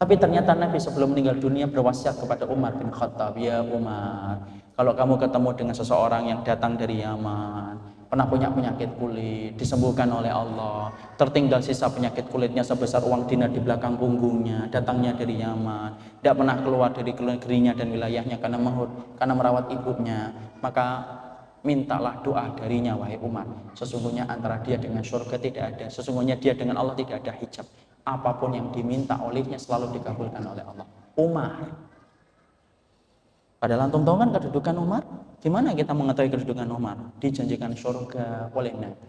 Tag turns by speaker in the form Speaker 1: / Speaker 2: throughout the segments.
Speaker 1: Tapi ternyata Nabi sebelum meninggal dunia berwasiat kepada Umar bin Khattab, ya Umar, kalau kamu ketemu dengan seseorang yang datang dari Yaman, pernah punya penyakit kulit, disembuhkan oleh Allah, tertinggal sisa penyakit kulitnya sebesar uang dinar di belakang punggungnya, datangnya dari Yaman, tidak pernah keluar dari negerinya dan wilayahnya karena merawat ibunya, maka mintalah doa darinya wahai Umar. Sesungguhnya antara dia dengan surga tidak ada, sesungguhnya dia dengan Allah tidak ada hijab. Apapun yang diminta olehnya selalu dikabulkan oleh Allah. Umar. Padahal antum tahu kan kedudukan Umar? Gimana kita mengetahui kedudukan Umar? Dijanjikan surga oleh Nabi.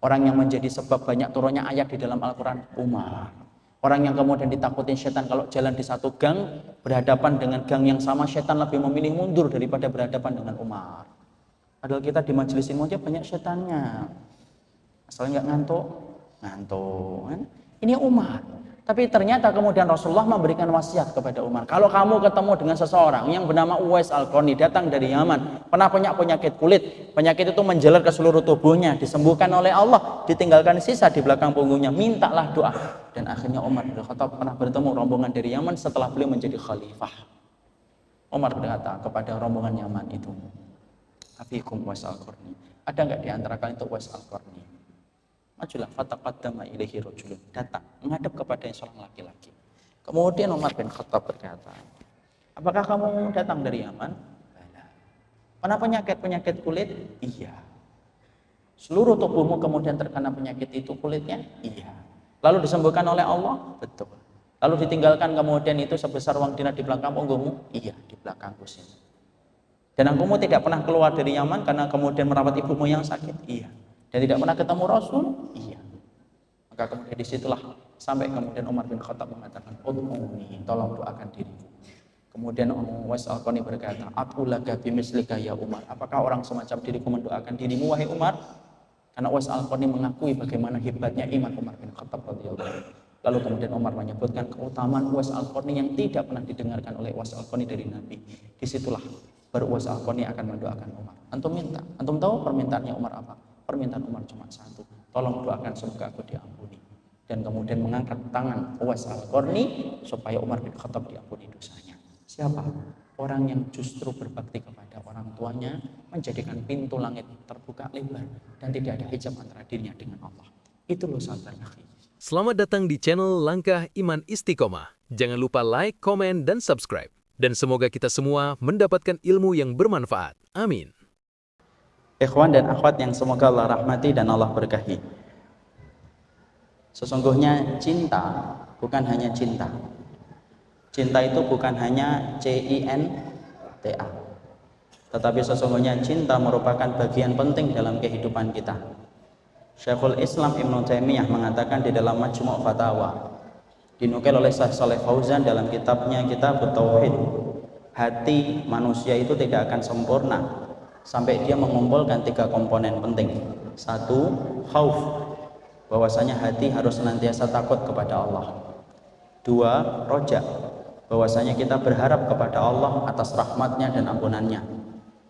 Speaker 1: Orang yang menjadi sebab banyak turunnya ayat di dalam Al-Quran, Umar. Orang yang kemudian ditakutin setan kalau jalan di satu gang, berhadapan dengan gang yang sama, setan lebih memilih mundur daripada berhadapan dengan Umar. Padahal kita di majelis ilmu aja banyak setannya. Asalnya nggak ngantuk kan? Ini Umar. Tapi ternyata kemudian Rasulullah memberikan wasiat kepada Umar. Kalau kamu ketemu dengan seseorang yang bernama Uwais Al-Qarni, datang dari Yaman, pernah punya penyakit kulit, penyakit itu menjalar ke seluruh tubuhnya, disembuhkan oleh Allah, ditinggalkan sisa di belakang punggungnya, mintalah doa. Dan akhirnya Umar bin Khattab pernah bertemu rombongan dari Yaman setelah beliau menjadi khalifah. Umar berkata kepada rombongan Yaman itu, Afikum Uwais Al-Qarni, ada nggak di antara kalian itu Uwais Al-Qarni? Majulah fataqaddama ilaihi rajulun, datang menghadap kepada seorang laki-laki. Kemudian Umar bin Khattab berkata, apakah kamu datang dari Yaman? Pernah penyakit kulit? Iya. Seluruh tubuhmu kemudian terkena penyakit itu kulitnya? Iya. Lalu disembuhkan oleh Allah? Betul. Lalu ditinggalkan kemudian itu sebesar uang dinar di belakang punggungmu? Iya, di belakangku sini. Dan engkau tidak pernah keluar dari Yaman karena kemudian merawat ibumu yang sakit? Iya. Dan tidak pernah ketemu Rasul? Iya. Maka kemudian disitulah sampai kemudian Umar bin Khattab mengatakan, ud'uni, tolong doakan diriku. Kemudian Uwais Al-Qarni berkata, aqulaka bimislika ya Umar, apakah orang semacam diriku mendoakan dirimu wahai Umar? Karena Uwais Al-Qarni mengakui bagaimana hebatnya iman Umar bin Khattab radhiyallahu. Lalu kemudian Umar menyebutkan keutamaan Uwais Al-Qarni yang tidak pernah didengarkan oleh Uwais Al-Qarni dari Nabi. Disitulah baru Uwais Al-Qarni akan mendoakan Umar. Antum minta, antum tahu permintaannya Umar apa? Permintaan Umar cuma satu, tolong doakan semoga aku diampuni. Dan kemudian mengangkat tangan Uwais Al-Qarni supaya Umar bin Khattab diampuni dosanya. Siapa? Orang yang justru berbakti kepada orang tuanya, menjadikan pintu langit terbuka lebar dan tidak ada hijab antara dirinya dengan Allah. Itu loh sahabat akhi.
Speaker 2: Selamat datang di channel Langkah Iman Istiqomah. Jangan lupa like, komen, dan subscribe. Dan semoga kita semua mendapatkan ilmu yang bermanfaat. Amin.
Speaker 1: Ikhwan dan akhwat yang semoga Allah rahmati dan Allah berkahi. Sesungguhnya cinta bukan hanya cinta. Cinta itu bukan hanya cinta. Tetapi sesungguhnya cinta merupakan bagian penting dalam kehidupan kita. Syekhul Islam Ibnu Taimiyah mengatakan di dalam Majmu' Fatawa, dinukil oleh Syekh Shalih Fauzan dalam kitabnya Kitabut Tauhid, hati manusia itu tidak akan sempurna sampai dia mengumpulkan 3 komponen penting. 1, khauf, bahwasanya hati harus senantiasa takut kepada Allah. 2, roja, bahwasanya kita berharap kepada Allah atas rahmatnya dan ampunannya.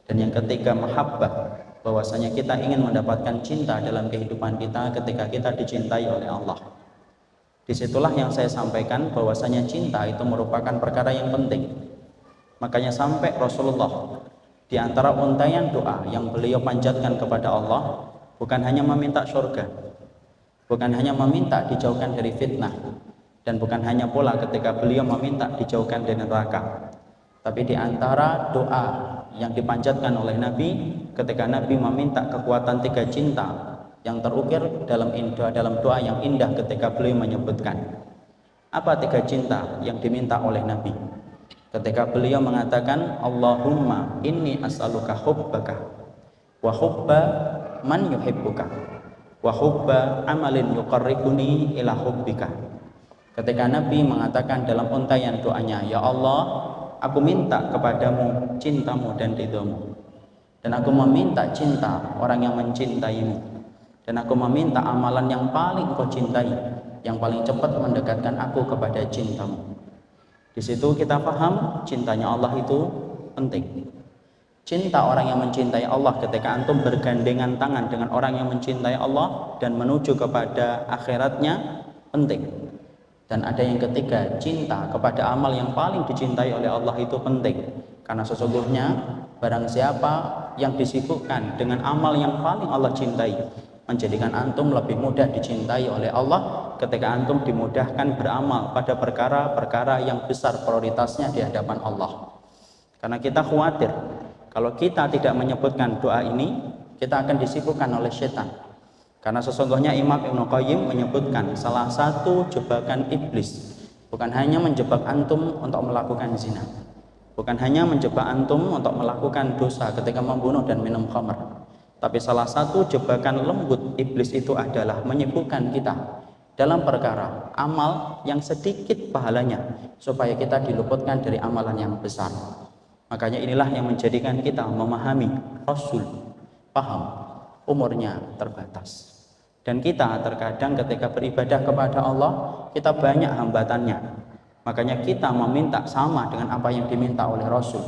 Speaker 1: Dan yang ketiga, mahabbah, bahwasanya kita ingin mendapatkan cinta dalam kehidupan kita ketika kita dicintai oleh Allah. Disitulah yang saya sampaikan bahwasanya cinta itu merupakan perkara yang penting. Makanya sampai Rasulullah di antara untaian doa yang beliau panjatkan kepada Allah bukan hanya meminta surga, bukan hanya meminta dijauhkan dari fitnah, dan bukan hanya pula ketika beliau meminta dijauhkan dari neraka. Tapi di antara doa yang dipanjatkan oleh Nabi ketika Nabi meminta kekuatan 3 cinta yang terukir dalam doa yang indah ketika beliau menyebutkan apa 3 cinta yang diminta oleh Nabi. Ketika beliau mengatakan, Allahumma inni as'aluka hubbaka wa hubba man yuhibbuka wa hubba amalin yuqarribuni ila hubbika. Ketika Nabi mengatakan dalam untaian doanya, ya Allah, aku minta kepadamu cintamu dan ridhomu, dan aku meminta cinta orang yang mencintaimu, dan aku meminta amalan yang paling kau cintai, yang paling cepat mendekatkan aku kepada cintamu. Di situ kita paham cintanya Allah itu penting. Cinta orang yang mencintai Allah ketika antum bergandengan tangan dengan orang yang mencintai Allah dan menuju kepada akhiratnya penting. Dan ada yang ketiga, cinta kepada amal yang paling dicintai oleh Allah itu penting. Karena sesungguhnya barang siapa yang disibukkan dengan amal yang paling Allah cintai, menjadikan antum lebih mudah dicintai oleh Allah ketika antum dimudahkan beramal pada perkara-perkara yang besar prioritasnya di hadapan Allah. Karena kita khawatir kalau kita tidak menyebutkan doa ini, kita akan disibukkan oleh setan. Karena sesungguhnya Imam Ibnu Qayyim menyebutkan salah satu jebakan iblis bukan hanya menjebak antum untuk melakukan zina, bukan hanya menjebak antum untuk melakukan dosa ketika membunuh dan minum khamr, tapi salah satu jebakan lembut iblis itu adalah menyibukkan kita dalam perkara amal yang sedikit pahalanya supaya kita diluputkan dari amalan yang besar. Makanya inilah yang menjadikan kita memahami Rasul paham umurnya terbatas. Dan kita terkadang ketika beribadah kepada Allah, kita banyak hambatannya. Makanya kita meminta sama dengan apa yang diminta oleh Rasul.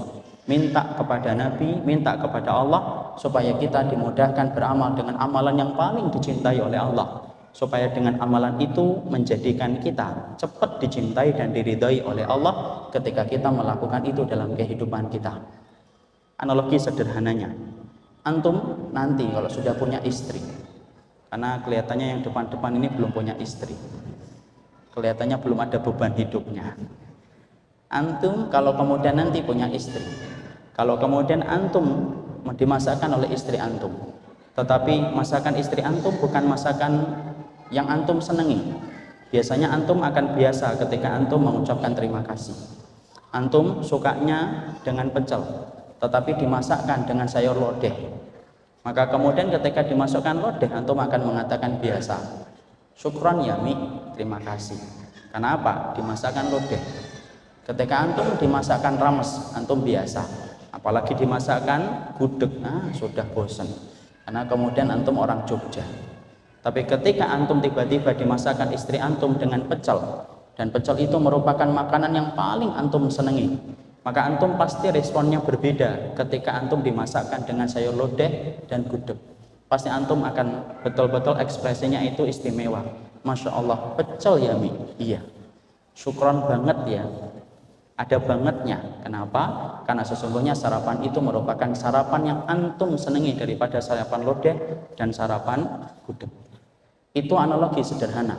Speaker 1: Minta kepada Nabi, minta kepada Allah, supaya kita dimudahkan beramal dengan amalan yang paling dicintai oleh Allah. Supaya dengan amalan itu menjadikan kita cepat dicintai dan diridhai oleh Allah ketika kita melakukan itu dalam kehidupan kita. Analogi sederhananya, antum nanti kalau sudah punya istri, karena kelihatannya yang depan-depan ini belum punya istri, kelihatannya belum ada beban hidupnya. Antum kalau kemudian nanti punya istri, kalau kemudian antum dimasakkan oleh istri antum, tetapi masakan istri antum bukan masakan yang antum senangi, biasanya antum akan biasa ketika antum mengucapkan terima kasih. Antum sukanya dengan pecel, tetapi dimasakkan dengan sayur lodeh. Maka kemudian ketika dimasukkan lodeh, antum akan mengatakan biasa, syukron ya Mi, terima kasih. Karena apa? Dimasakkan lodeh. Ketika antum dimasakkan rames, antum biasa. Apalagi dimasakkan gudeg, sudah bosan. Karena kemudian antum orang Jogja. Tapi ketika antum tiba-tiba dimasakkan istri antum dengan pecel, dan pecel itu merupakan makanan yang paling antum senangi, maka antum pasti responnya berbeda ketika antum dimasakkan dengan sayur lodeh dan gudeg. Pasti antum akan betul-betul ekspresinya itu istimewa. Masya Allah, pecel ya Mi? Iya. Syukron banget ya. Ada bangetnya. Kenapa? Karena sesungguhnya sarapan itu merupakan sarapan yang antum senangi daripada sarapan lodeh dan sarapan gudeg. Itu analogi sederhana.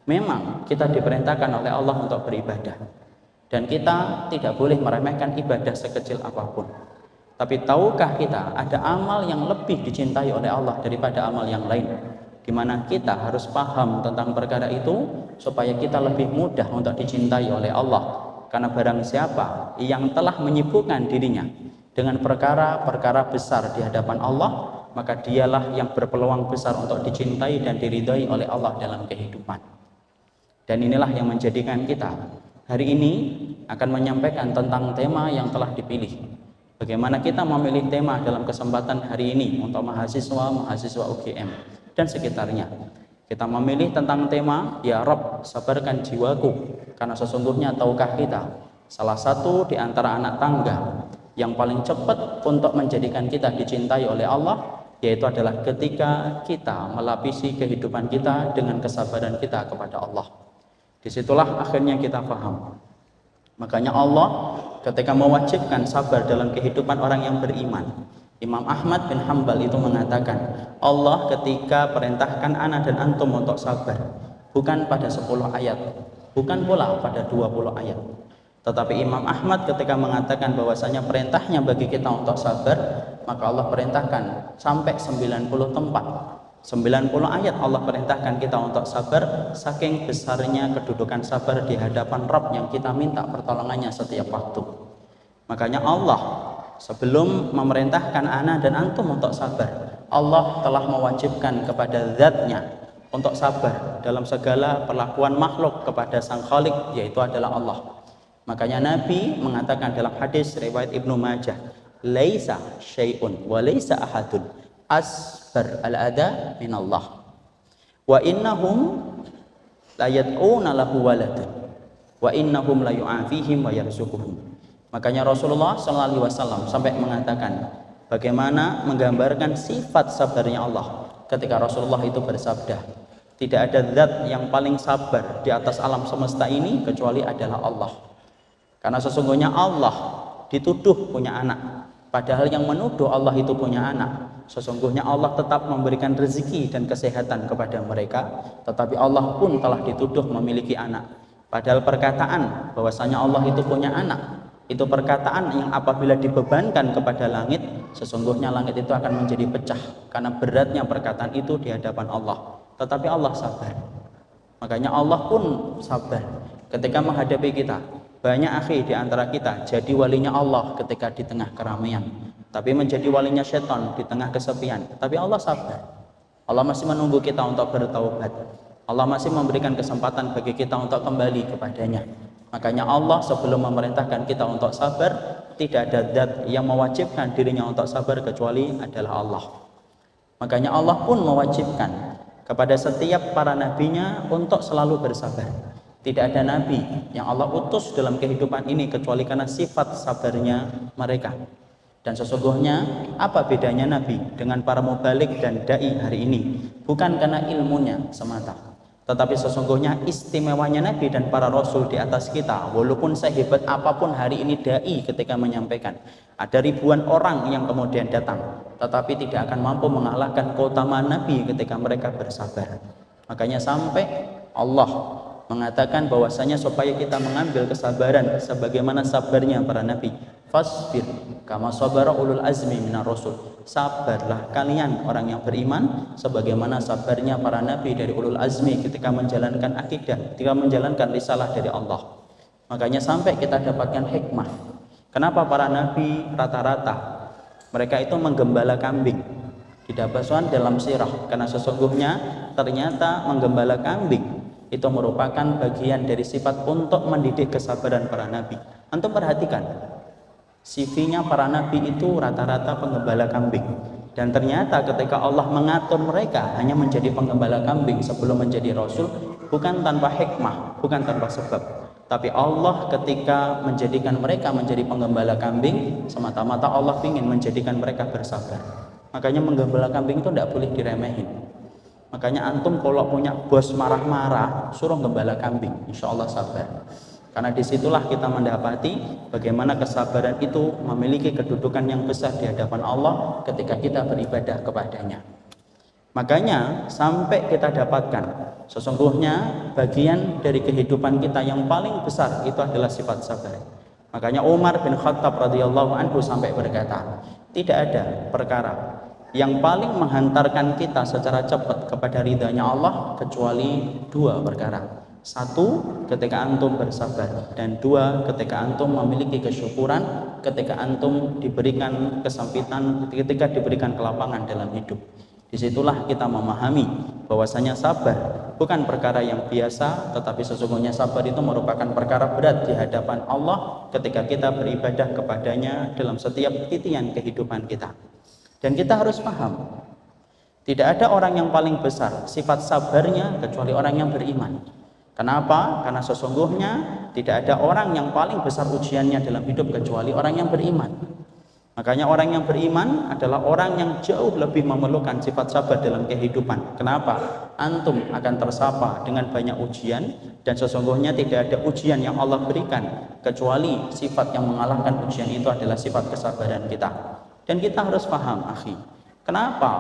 Speaker 1: Memang kita diperintahkan oleh Allah untuk beribadah. Dan kita tidak boleh meremehkan ibadah sekecil apapun. Tapi tahukah kita ada amal yang lebih dicintai oleh Allah daripada amal yang lain, di mana kita harus paham tentang perkara itu supaya kita lebih mudah untuk dicintai oleh Allah. Karena barang siapa yang telah menyibukkan dirinya dengan perkara-perkara besar di hadapan Allah, maka dialah yang berpeluang besar untuk dicintai dan diridhai oleh Allah dalam kehidupan. Dan inilah yang menjadikan kita hari ini akan menyampaikan tentang tema yang telah dipilih. Bagaimana kita memilih tema dalam kesempatan hari ini untuk mahasiswa UGM dan sekitarnya. Kita memilih tentang tema, ya Rabb, sabarkan jiwaku. Karena sesungguhnya tahukah kita, salah satu di antara anak tangga yang paling cepat untuk menjadikan kita dicintai oleh Allah, yaitu adalah ketika kita melapisi kehidupan kita dengan kesabaran kita kepada Allah. Disitulah akhirnya kita paham. Makanya Allah ketika mewajibkan sabar dalam kehidupan orang yang beriman, Imam Ahmad bin Hanbal itu mengatakan, Allah ketika perintahkan ana dan antum untuk sabar, bukan pada 10 ayat, bukan pula pada 20 ayat. Tetapi Imam Ahmad ketika mengatakan bahwasanya perintahnya bagi kita untuk sabar, maka Allah perintahkan sampai 90 tempat. 90 ayat Allah perintahkan kita untuk sabar, saking besarnya kedudukan sabar di hadapan Rabb yang kita minta pertolongannya setiap waktu. Makanya Allah sebelum memerintahkan ana dan antum untuk sabar, Allah telah mewajibkan kepada zatnya untuk sabar dalam segala perlakuan makhluk kepada sang Khalik, yaitu adalah Allah. Makanya Nabi mengatakan dalam hadis riwayat Ibnu Majah, laisa syai'un wa laisa ahadun asbar al-adha minallah wa innahum la yad'una lahu waladan wa innahum la yu'afihim wa yarzuquhum. Makanya Rasulullah SAW sampai mengatakan bagaimana menggambarkan sifat sabarnya Allah ketika Rasulullah itu bersabda, Tidak ada zat yang paling sabar di atas alam semesta ini kecuali adalah Allah. Karena sesungguhnya Allah dituduh punya anak, padahal yang menuduh Allah itu punya anak, sesungguhnya Allah tetap memberikan rezeki dan kesehatan kepada mereka, tetapi Allah pun telah dituduh memiliki anak. Padahal perkataan bahwasanya Allah itu punya anak, itu perkataan yang apabila dibebankan kepada langit, sesungguhnya langit itu akan menjadi pecah karena beratnya perkataan itu di hadapan Allah. Tetapi Allah sabar. Makanya Allah pun sabar ketika menghadapi kita. Banyak akhi di antara kita jadi walinya Allah ketika di tengah keramaian, tapi menjadi walinya setan di tengah kesepian. Tapi Allah sabar. Allah masih menunggu kita untuk bertaubat. Allah masih memberikan kesempatan bagi kita untuk kembali kepadanya. Makanya Allah sebelum memerintahkan kita untuk sabar, tidak ada zat yang mewajibkan dirinya untuk sabar kecuali adalah Allah. Makanya Allah pun mewajibkan kepada setiap para nabinya untuk selalu bersabar. Tidak ada nabi yang Allah utus dalam kehidupan ini kecuali karena sifat sabarnya mereka. Dan sesungguhnya apa bedanya nabi dengan para mubalik dan dai hari ini? Bukan karena ilmunya semata, tetapi sesungguhnya istimewanya nabi dan para rasul di atas kita. Walaupun sehebat apapun hari ini dai ketika menyampaikan, ada ribuan orang yang kemudian datang, tetapi tidak akan mampu mengalahkan keutamaan nabi ketika mereka bersabar. Makanya sampai Allah mengatakan bahwasanya supaya kita mengambil kesabaran sebagaimana sabarnya para nabi. Fasbir kama sabara ulul azmi minar rasul. Sabarlah kalian orang yang beriman sebagaimana sabarnya para nabi dari ulul azmi ketika menjalankan akidah, ketika menjalankan risalah dari Allah. Makanya sampai kita dapatkan hikmah. Kenapa para nabi rata-rata mereka itu menggembala kambing? Didapatkan dalam sirah, karena sesungguhnya ternyata menggembala kambing itu merupakan bagian dari sifat untuk mendidik kesabaran para nabi. Antum perhatikan, CV-nya para nabi itu rata-rata penggembala kambing. Dan ternyata ketika Allah mengatur mereka hanya menjadi penggembala kambing sebelum menjadi rasul, bukan tanpa hikmah, bukan tanpa sebab. Tapi Allah ketika menjadikan mereka menjadi penggembala kambing, semata-mata Allah ingin menjadikan mereka bersabar. Makanya menggembala kambing itu tidak boleh diremehin. Makanya antum kalau punya bos marah-marah, suruh gembala kambing, insya Allah sabar. Karena disitulah kita mendapati bagaimana kesabaran itu memiliki kedudukan yang besar di hadapan Allah ketika kita beribadah kepadanya. Makanya sampai kita dapatkan sesungguhnya bagian dari kehidupan kita yang paling besar itu adalah sifat sabar. Makanya Umar bin Khattab radhiyallahu anhu sampai berkata, tidak ada perkara yang paling menghantarkan kita secara cepat kepada ridhanya Allah kecuali dua perkara. Satu, ketika antum bersabar, dan dua, ketika antum memiliki kesyukuran, ketika antum diberikan kesempitan, ketika diberikan kelapangan dalam hidup. Disitulah kita memahami bahwasanya sabar bukan perkara yang biasa, tetapi sesungguhnya sabar itu merupakan perkara berat di hadapan Allah ketika kita beribadah kepadanya dalam setiap titian kehidupan kita. Dan kita harus paham, tidak ada orang yang paling besar sifat sabarnya kecuali orang yang beriman. Kenapa? Karena sesungguhnya tidak ada orang yang paling besar ujiannya dalam hidup kecuali orang yang beriman. Makanya orang yang beriman adalah orang yang jauh lebih memerlukan sifat sabar dalam kehidupan. Kenapa? Antum akan tersapa dengan banyak ujian, dan sesungguhnya tidak ada ujian yang Allah berikan kecuali sifat yang mengalahkan ujian itu adalah sifat kesabaran kita. Dan kita harus paham, akhi, kenapa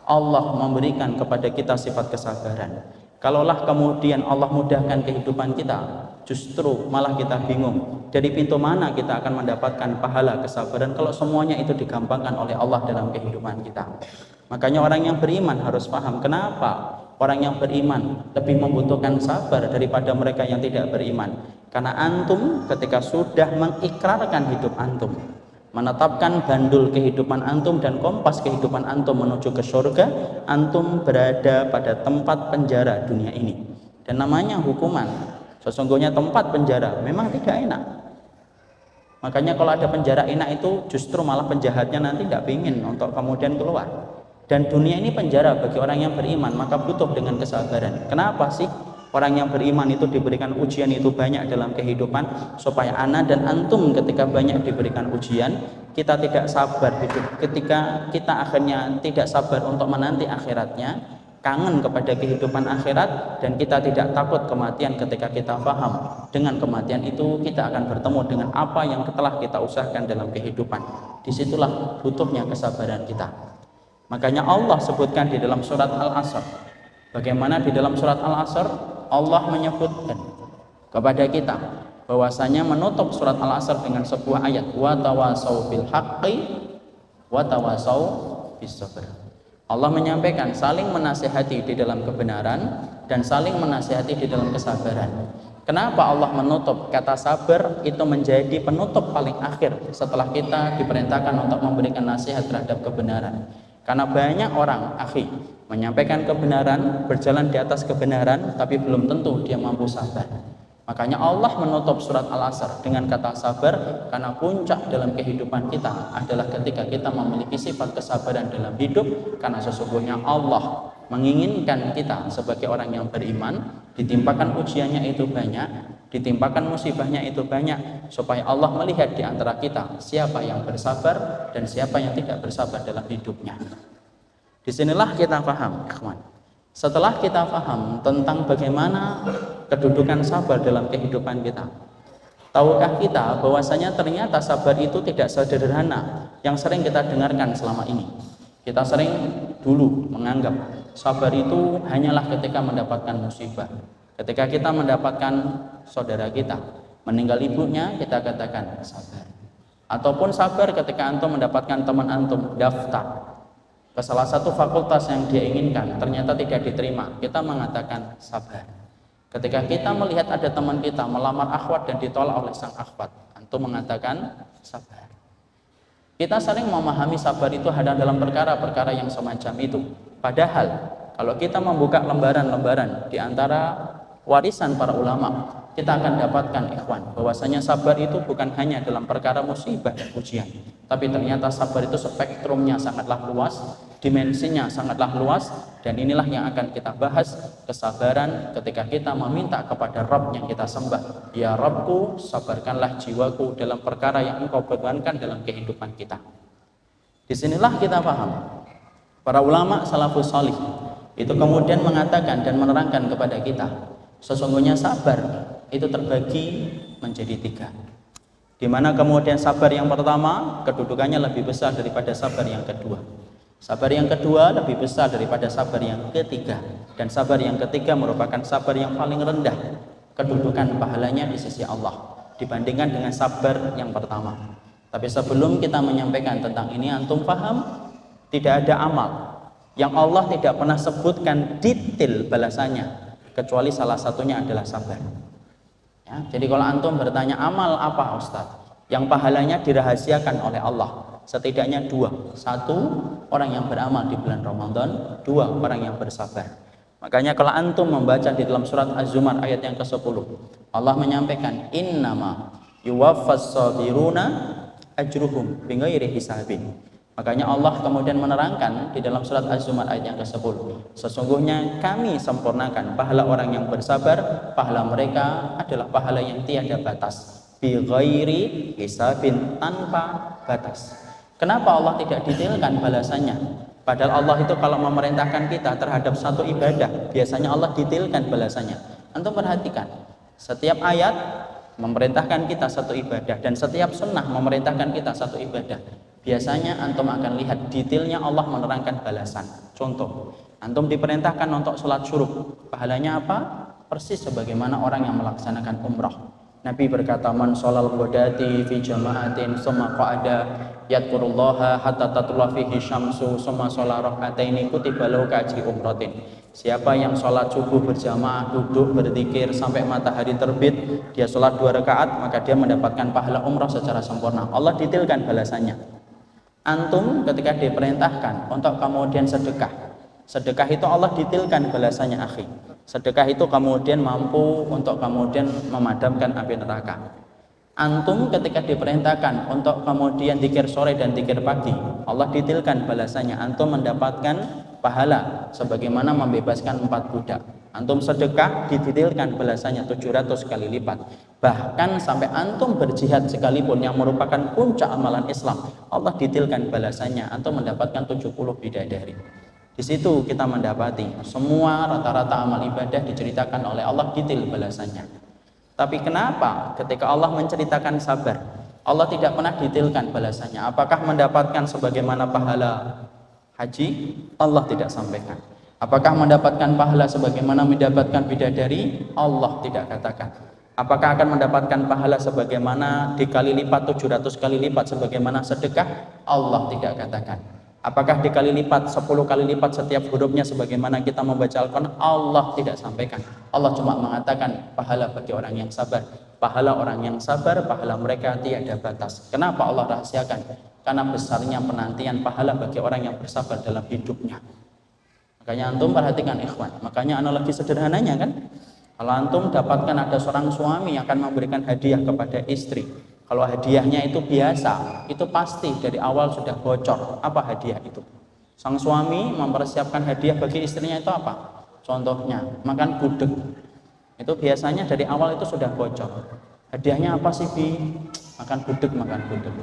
Speaker 1: Allah memberikan kepada kita sifat kesabaran? Kalaulah kemudian Allah mudahkan kehidupan kita, justru malah kita bingung dari pintu mana kita akan mendapatkan pahala kesabaran kalau semuanya itu digampangkan oleh Allah dalam kehidupan kita. Makanya orang yang beriman harus paham kenapa orang yang beriman lebih membutuhkan sabar daripada mereka yang tidak beriman. Karena antum ketika sudah mengikrarkan hidup antum, menetapkan bandul kehidupan antum dan kompas kehidupan antum menuju ke surga, antum berada pada tempat penjara dunia ini. Dan namanya hukuman. Sesungguhnya tempat penjara memang tidak enak. Makanya kalau ada penjara enak itu justru malah penjahatnya nanti tidak ingin untuk kemudian keluar. Dan dunia ini penjara bagi orang yang beriman, maka butuh dengan kesabaran. Kenapa sih orang yang beriman itu diberikan ujian itu banyak dalam kehidupan? Supaya ana dan antum ketika banyak diberikan ujian, kita tidak sabar hidup. Ketika kita akhirnya tidak sabar untuk menanti akhiratnya, kangen kepada kehidupan akhirat, dan kita tidak takut kematian. Ketika kita paham dengan kematian itu kita akan bertemu dengan apa yang telah kita usahakan dalam kehidupan. Disitulah butuhnya kesabaran kita. Makanya Allah sebutkan di dalam surat Al-Asr, bagaimana di dalam surat Al-Asr Allah menyebutkan kepada kita bahwasanya menutup surat Al-Asr dengan sebuah ayat, wa tawasau bil haqqi wa tawasau bis sabr. Allah menyampaikan saling menasihati di dalam kebenaran dan saling menasihati di dalam kesabaran. Kenapa Allah menutup kata sabar itu menjadi penutup paling akhir setelah kita diperintahkan untuk memberikan nasihat terhadap kebenaran? Karena banyak orang, akhi, menyampaikan kebenaran, berjalan di atas kebenaran, tapi belum tentu dia mampu sabar. Makanya Allah menutup surat Al-Asr dengan kata sabar, karena puncak dalam kehidupan kita adalah ketika kita memiliki sifat kesabaran dalam hidup. Karena sesungguhnya Allah menginginkan kita sebagai orang yang beriman ditimpakan ujiannya itu banyak, ditimpakan musibahnya itu banyak, supaya Allah melihat di antara kita siapa yang bersabar dan siapa yang tidak bersabar dalam hidupnya. Disinilah kita paham, ikhwan. Setelah kita paham tentang bagaimana kedudukan sabar dalam kehidupan kita, tahukah kita bahwasanya ternyata sabar itu tidak sederhana yang sering kita dengarkan selama ini. Kita sering dulu menganggap sabar itu hanyalah ketika mendapatkan musibah. Ketika kita mendapatkan saudara kita meninggal ibunya, kita katakan sabar. Ataupun sabar ketika antum mendapatkan teman antum daftar ke salah satu fakultas yang dia inginkan, ternyata tidak diterima, kita mengatakan sabar. Ketika kita melihat ada teman kita melamar akhwat dan ditolak oleh sang akhwat, antum mengatakan sabar. Kita sering memahami sabar itu hanya dalam perkara-perkara yang semacam itu. Padahal kalau kita membuka lembaran-lembaran di antara warisan para ulama, kita akan dapatkan, ikhwan, bahwasanya sabar itu bukan hanya dalam perkara musibah dan ujian, tapi ternyata sabar itu spektrumnya sangatlah luas, dimensinya sangatlah luas, dan inilah yang akan kita bahas, kesabaran ketika kita meminta kepada Rabb yang kita sembah. Ya Rabbku, sabarkanlah jiwaku dalam perkara yang Engkau bebankan dalam kehidupan kita. Disinilah kita paham. Para ulama salafus salih itu kemudian mengatakan dan menerangkan kepada kita, sesungguhnya sabar itu terbagi menjadi 3, di mana kemudian sabar yang pertama kedudukannya lebih besar daripada sabar yang kedua, sabar yang kedua lebih besar daripada sabar yang ketiga, dan sabar yang ketiga merupakan sabar yang paling rendah kedudukan pahalanya di sisi Allah dibandingkan dengan sabar yang pertama. Tapi sebelum kita menyampaikan tentang ini, antum paham tidak ada amal yang Allah tidak pernah sebutkan detail balasannya kecuali salah satunya adalah sabar. Ya, jadi kalau antum bertanya amal apa Ustaz yang pahalanya dirahasiakan oleh Allah, setidaknya 2. 1, orang yang beramal di bulan Ramadan. 2, orang yang bersabar. Makanya kalau antum membaca di dalam surat Az-Zumar ayat yang ke-10, Allah menyampaikan innama yuwaffas sabiruna ajruhum bighairi hisabin. Makanya Allah kemudian menerangkan di dalam surat Az-Zumar ayat yang ke-10, sesungguhnya kami sempurnakan pahala orang yang bersabar, pahala mereka adalah pahala yang tiada batas, bi ghairi hisabin, tanpa batas. Kenapa Allah tidak detailkan balasannya? Padahal Allah itu kalau memerintahkan kita terhadap satu ibadah, biasanya Allah detailkan balasannya. Antum perhatikan, setiap ayat memerintahkan kita satu ibadah dan setiap sunnah memerintahkan kita satu ibadah. Biasanya antum akan lihat detailnya Allah menerangkan balasan. Contoh, antum diperintahkan untuk sholat syuruk, pahalanya apa? Persis sebagaimana orang yang melaksanakan umrah. Nabi berkata, man sholal ghadati fi jama'atin summa qa'ada yadkurullaha hatta tatlu'a fihi syamsu summa sholat rak'ataini kutiba lahu ka'ajri umratin. Siapa yang sholat subuh berjamaah, duduk berzikir sampai matahari terbit, dia sholat 2 rakaat, maka dia mendapatkan pahala umrah secara sempurna. Allah detailkan balasannya. Antum ketika diperintahkan untuk kemudian sedekah, sedekah itu Allah detailkan balasannya, akhi. Sedekah itu kemudian mampu untuk kemudian memadamkan api neraka. Antum ketika diperintahkan untuk kemudian zikir sore dan zikir pagi, Allah detailkan balasannya. Antum mendapatkan pahala sebagaimana membebaskan 4 budak. Antum sedekah didetailkan balasannya 700 kali lipat. Bahkan sampai antum berjihad sekalipun yang merupakan puncak amalan Islam, Allah detailkan balasannya. Antum mendapatkan 70 bidadari. Di situ kita mendapati semua rata-rata amal ibadah diceritakan oleh Allah detail balasannya. Tapi kenapa ketika Allah menceritakan sabar, Allah tidak pernah detailkan balasannya? Apakah mendapatkan sebagaimana pahala haji? Allah tidak sampaikan. Apakah mendapatkan pahala sebagaimana mendapatkan bidadari? Allah tidak katakan. Apakah akan mendapatkan pahala sebagaimana dikali lipat 700 kali lipat sebagaimana sedekah? Allah tidak katakan. Apakah dikali lipat 10 kali lipat setiap hurufnya sebagaimana kita membaca Al-Quran? Allah tidak sampaikan. Allah cuma mengatakan pahala bagi orang yang sabar. Pahala orang yang sabar, pahala mereka tiada batas. Kenapa Allah rahasiakan? Karena besarnya penantian pahala bagi orang yang bersabar dalam hidupnya. Makanya antum perhatikan ikhwan. Makanya analogi sederhananya kan, kalau antum dapatkan ada seorang suami yang akan memberikan hadiah kepada istri. Kalau hadiahnya itu biasa, itu pasti dari awal sudah bocor. Apa hadiah itu? Sang suami mempersiapkan hadiah bagi istrinya itu apa? Contohnya, makan gudeg. Itu biasanya dari awal itu sudah bocor. Hadiahnya apa sih, Bi? Makan gudeg, makan gudeg.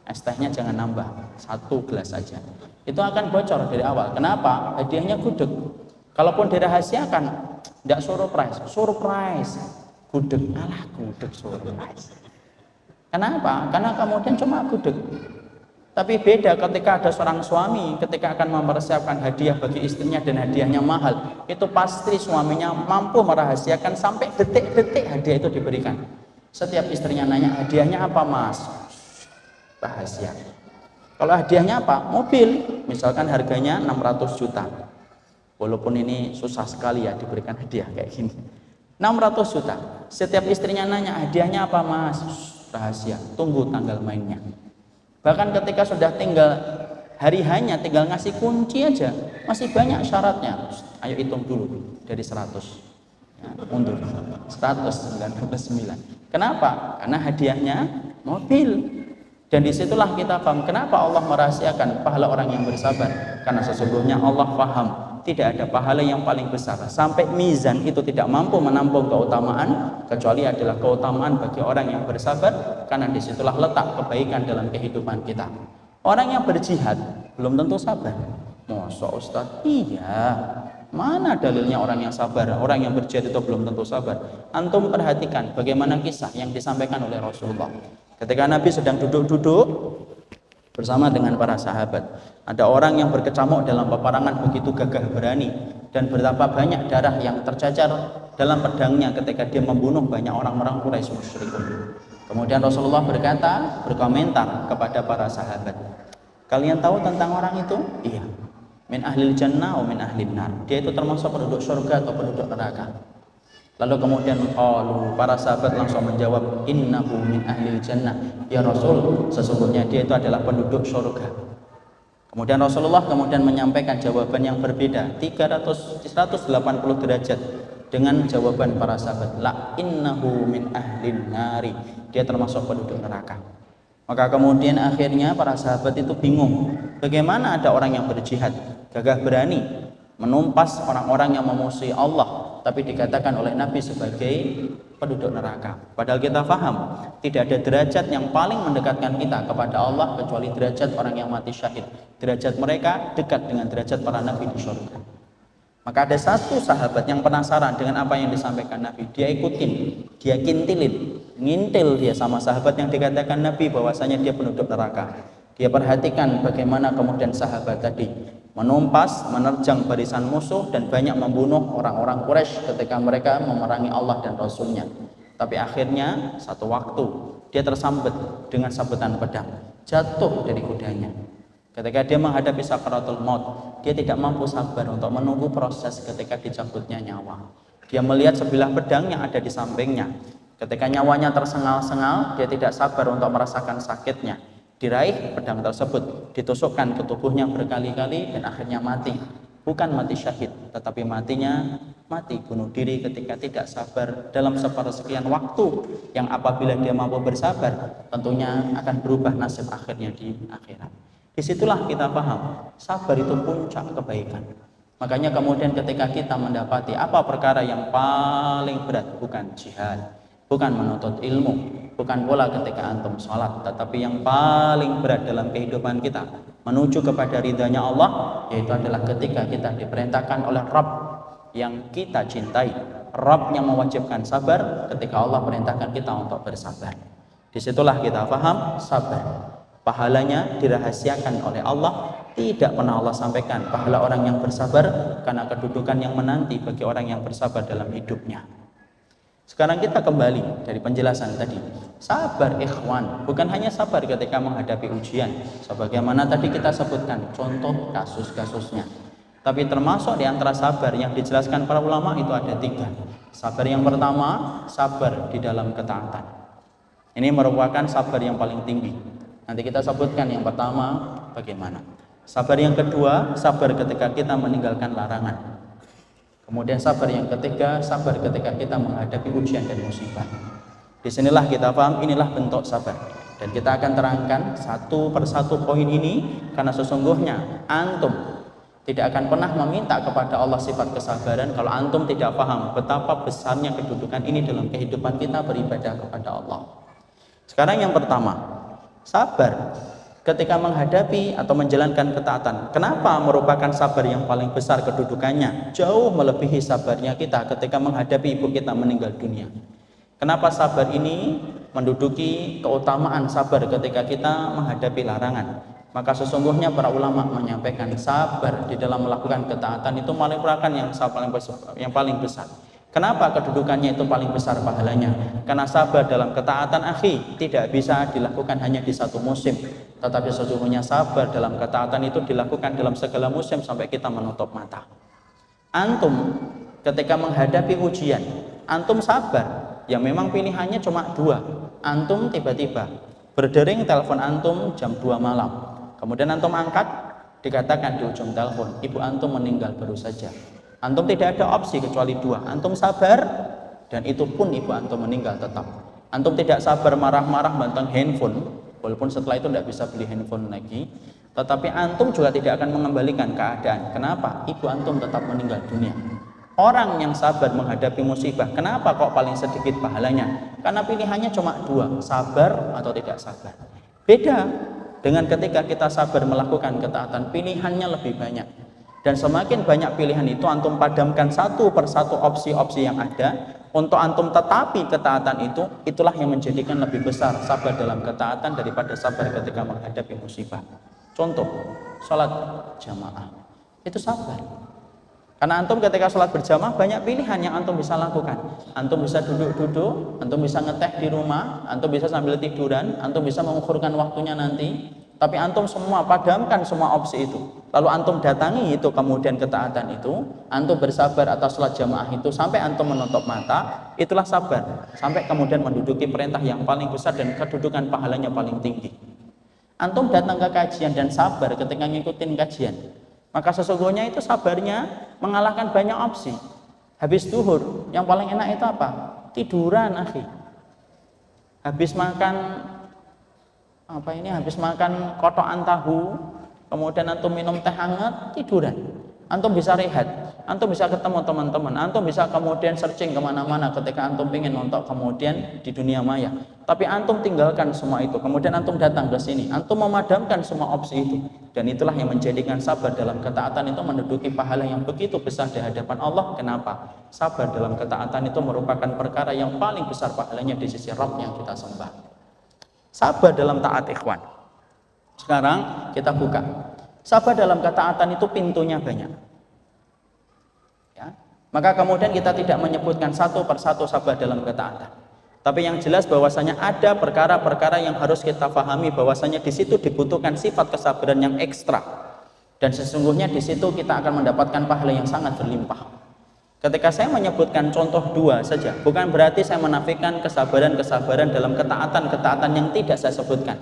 Speaker 1: Es tehnya jangan nambah, 1 gelas saja. Itu akan bocor dari awal. Kenapa? Hadiahnya gudeg. Kalaupun dirahasiakan, tidak surprise. Gudeg, alah gudeg surprise. Kenapa? Karena kemudian cuma gudeg. Tapi beda ketika ada seorang suami ketika akan mempersiapkan hadiah bagi istrinya dan hadiahnya mahal, itu pasti suaminya mampu merahasiakan sampai detik-detik hadiah itu diberikan. Setiap istrinya nanya, hadiahnya apa mas? Rahasia. Kalau hadiahnya apa? Mobil, misalkan harganya 600 juta. Walaupun ini susah sekali ya diberikan hadiah kayak gini. 600 juta. Setiap istrinya nanya, hadiahnya apa mas? Rahasia, tunggu tanggal mainnya. Bahkan ketika sudah tinggal hari hanya tinggal ngasih kunci aja, masih banyak syaratnya. Ayo hitung dulu dari 100 ya, mundur 199. Kenapa? Karena hadiahnya mobil. Dan disitulah kita paham kenapa Allah merahasiakan pahala orang yang bersabar. Karena sesungguhnya Allah paham tidak ada pahala yang paling besar sampai mizan itu tidak mampu menampung keutamaan kecuali adalah keutamaan bagi orang yang bersabar, karena disitulah letak kebaikan dalam kehidupan kita. Orang yang berjihad belum tentu sabar. Masa Ustaz? Iya. Mana dalilnya orang yang sabar? Orang yang berjihad itu belum tentu sabar. Antum perhatikan bagaimana kisah yang disampaikan oleh Rasulullah. Ketika Nabi sedang duduk-duduk bersama dengan para sahabat, ada orang yang berkecamuk dalam peperangan begitu gagah berani, dan betapa banyak darah yang tercacar dalam pedangnya ketika dia membunuh banyak orang-orang Quraisy musyrikun. Kemudian Rasulullah berkomentar kepada para sahabat, kalian tahu tentang orang itu? Iya. Min ahlil jannah atau min ahlin nar. Dia itu termasuk penduduk surga atau penduduk neraka. Lalu kemudian para sahabat langsung menjawab, innahu min ahlil jannah. Ya Rasul, sesungguhnya dia itu adalah penduduk surga. Kemudian Rasulullah menyampaikan jawaban yang berbeda, 180 derajat dengan jawaban para sahabat, la innahu min ahlin nari. Dia termasuk penduduk neraka. Maka kemudian akhirnya para sahabat itu bingung, bagaimana ada orang yang berjihad, gagah berani, menumpas orang-orang yang memusuhi Allah, tapi dikatakan oleh Nabi sebagai penduduk neraka. Padahal kita paham, tidak ada derajat yang paling mendekatkan kita kepada Allah kecuali derajat orang yang mati syahid. Derajat mereka dekat dengan derajat para Nabi di surga. Maka ada satu sahabat yang penasaran dengan apa yang disampaikan Nabi. Dia ikutin, dia ngintil dia sama sahabat yang dikatakan Nabi bahwasanya dia penduduk neraka. Dia perhatikan bagaimana kemudian sahabat tadi menumpas, menerjang barisan musuh dan banyak membunuh orang-orang Quraisy ketika mereka memerangi Allah dan Rasulnya. Tapi akhirnya satu waktu dia tersambet dengan sabetan pedang, jatuh dari kudanya. Ketika dia menghadapi sakaratul maut, dia tidak mampu sabar untuk menunggu proses ketika dicabutnya nyawa. Dia melihat sebilah pedang yang ada di sampingnya. Ketika nyawanya tersengal-sengal, dia tidak sabar untuk merasakan sakitnya. Diraih pedang tersebut, ditusukkan ke tubuhnya berkali-kali dan akhirnya mati. Bukan mati syahid, tetapi matinya mati bunuh diri ketika tidak sabar dalam sepersekian waktu yang apabila dia mampu bersabar, tentunya akan berubah nasib akhirnya di akhirat. Disitulah kita paham, sabar itu puncak kebaikan. Makanya kemudian ketika kita mendapati apa perkara yang paling berat, bukan jihad, bukan menuntut ilmu, bukan pula ketika antum sholat, tetapi yang paling berat dalam kehidupan kita menuju kepada ridhanya Allah, yaitu adalah ketika kita diperintahkan oleh Rabb yang kita cintai, Rabb yang mewajibkan sabar, ketika Allah perintahkan kita untuk bersabar. Disitulah kita paham sabar. Pahalanya dirahasiakan oleh Allah, tidak pernah Allah sampaikan pahala orang yang bersabar, karena kedudukan yang menanti bagi orang yang bersabar dalam hidupnya. Sekarang kita kembali dari penjelasan tadi. Sabar ikhwan, bukan hanya sabar ketika menghadapi ujian, sebagaimana tadi kita sebutkan contoh kasus-kasusnya. Tapi termasuk di antara sabar yang dijelaskan para ulama itu ada 3. Sabar yang pertama, sabar di dalam ketaatan. Ini merupakan sabar yang paling tinggi. Nanti kita sebutkan yang pertama bagaimana. Sabar yang kedua, sabar ketika kita meninggalkan larangan. Kemudian sabar yang ketiga, sabar ketika kita menghadapi ujian dan musibah. Disinilah kita paham, inilah bentuk sabar. Dan kita akan terangkan satu persatu poin ini, karena sesungguhnya antum tidak akan pernah meminta kepada Allah sifat kesabaran kalau antum tidak paham betapa besarnya kedudukan ini dalam kehidupan kita beribadah kepada Allah. Sekarang yang pertama, sabar ketika menghadapi atau menjalankan ketaatan. Kenapa merupakan sabar yang paling besar kedudukannya? Jauh melebihi sabarnya kita ketika menghadapi ibu kita meninggal dunia. Kenapa sabar ini menduduki keutamaan sabar ketika kita menghadapi larangan? Maka sesungguhnya para ulama menyampaikan sabar di dalam melakukan ketaatan itu merupakan yang paling besar. Kenapa kedudukannya itu paling besar pahalanya? Karena sabar dalam ketaatan akhi tidak bisa dilakukan hanya di satu musim, tetapi sesungguhnya sabar dalam ketaatan itu dilakukan dalam segala musim sampai kita menutup mata. Antum ketika menghadapi ujian, antum sabar, yang memang pilihannya cuma 2. Antum tiba-tiba berdering telepon antum jam 2 malam, kemudian antum angkat, dikatakan di ujung telepon, ibu antum meninggal baru saja. Antum tidak ada opsi kecuali 2. Antum sabar, dan itu pun ibu antum meninggal tetap. Antum tidak sabar marah-marah banteng handphone, walaupun setelah itu tidak bisa beli handphone lagi, tetapi antum juga tidak akan mengembalikan keadaan. Kenapa? Ibu antum tetap meninggal dunia. Orang yang sabar menghadapi musibah, kenapa kok paling sedikit pahalanya? Karena pilihannya cuma 2, sabar atau tidak sabar. Beda dengan ketika kita sabar melakukan ketaatan, pilihannya lebih banyak. Dan semakin banyak pilihan itu antum padamkan satu persatu opsi-opsi yang ada untuk antum tetapi ketaatan itu, itulah yang menjadikan lebih besar sabar dalam ketaatan daripada sabar ketika menghadapi musibah. Contoh, sholat jamaah itu sabar. Karena antum ketika sholat berjamaah banyak pilihan yang antum bisa lakukan. Antum bisa duduk-duduk, antum bisa ngeteh di rumah, antum bisa sambil tiduran, antum bisa mengukurkan waktunya nanti. Tapi antum semua padamkan semua opsi itu. Lalu antum datangi itu kemudian ketaatan itu, antum bersabar atas sholat jamaah itu sampai antum menutup mata, itulah sabar. Sampai kemudian menduduki perintah yang paling besar dan kedudukan pahalanya paling tinggi. Antum datang ke kajian dan sabar ketika ngikutin kajian, maka sesungguhnya itu sabarnya mengalahkan banyak opsi. Habis duhur, yang paling enak itu apa? Tiduran, akhi. Habis makan kotokan tahu, kemudian antum minum teh hangat, tiduran. Antum bisa rehat, antum bisa ketemu teman-teman, antum bisa kemudian searching kemana-mana ketika antum ingin nonton kemudian di dunia maya. Tapi antum tinggalkan semua itu, kemudian antum datang ke sini, antum memadamkan semua opsi itu. Dan itulah yang menjadikan sabar dalam ketaatan itu menduduki pahala yang begitu besar di hadapan Allah. Kenapa? Sabar dalam ketaatan itu merupakan perkara yang paling besar pahalanya di sisi Rabb yang kita sembah. Sabar dalam taat ikhwan. Sekarang kita buka. Sabar dalam ketaatan itu pintunya banyak. Ya. Maka kemudian kita tidak menyebutkan satu persatu sabar dalam ketaatan. Tapi yang jelas bahwasanya ada perkara-perkara yang harus kita pahami bahwasanya di situ dibutuhkan sifat kesabaran yang ekstra. Dan sesungguhnya di situ kita akan mendapatkan pahala yang sangat berlimpah. Ketika saya menyebutkan contoh 2 saja, bukan berarti saya menafikan kesabaran-kesabaran dalam ketaatan-ketaatan yang tidak saya sebutkan.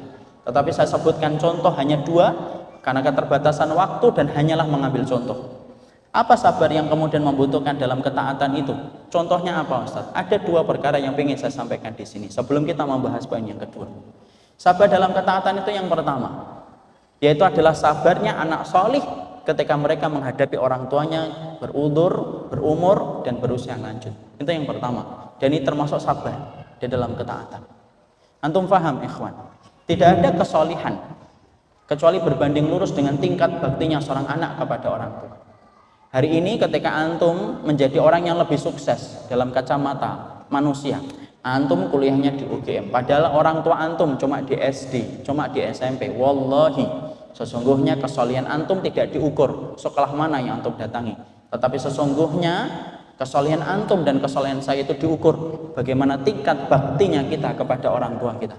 Speaker 1: Tetapi saya sebutkan contoh hanya 2 karena keterbatasan waktu dan hanyalah mengambil contoh. Apa sabar yang kemudian membutuhkan dalam ketaatan itu? Contohnya apa, Ustaz? Ada 2 perkara yang ingin saya sampaikan di sini sebelum kita membahas poin yang kedua. Sabar dalam ketaatan itu yang pertama, yaitu adalah sabarnya anak solih ketika mereka menghadapi orang tuanya berudur, berumur, dan berusia lanjut. Itu yang pertama. Dan ini termasuk sabar di dalam ketaatan. Antum faham, ikhwan? Tidak ada kesolihan kecuali berbanding lurus dengan tingkat baktinya seorang anak kepada orang tua. Hari ini ketika antum menjadi orang yang lebih sukses dalam kacamata manusia, antum kuliahnya di UGM, padahal orang tua antum cuma di SD, cuma di SMP. Wallahi, sesungguhnya kesolihan antum tidak diukur sekolah mana yang antum datangi, tetapi sesungguhnya kesolihan antum dan kesolihan saya itu diukur bagaimana tingkat baktinya kita kepada orang tua kita.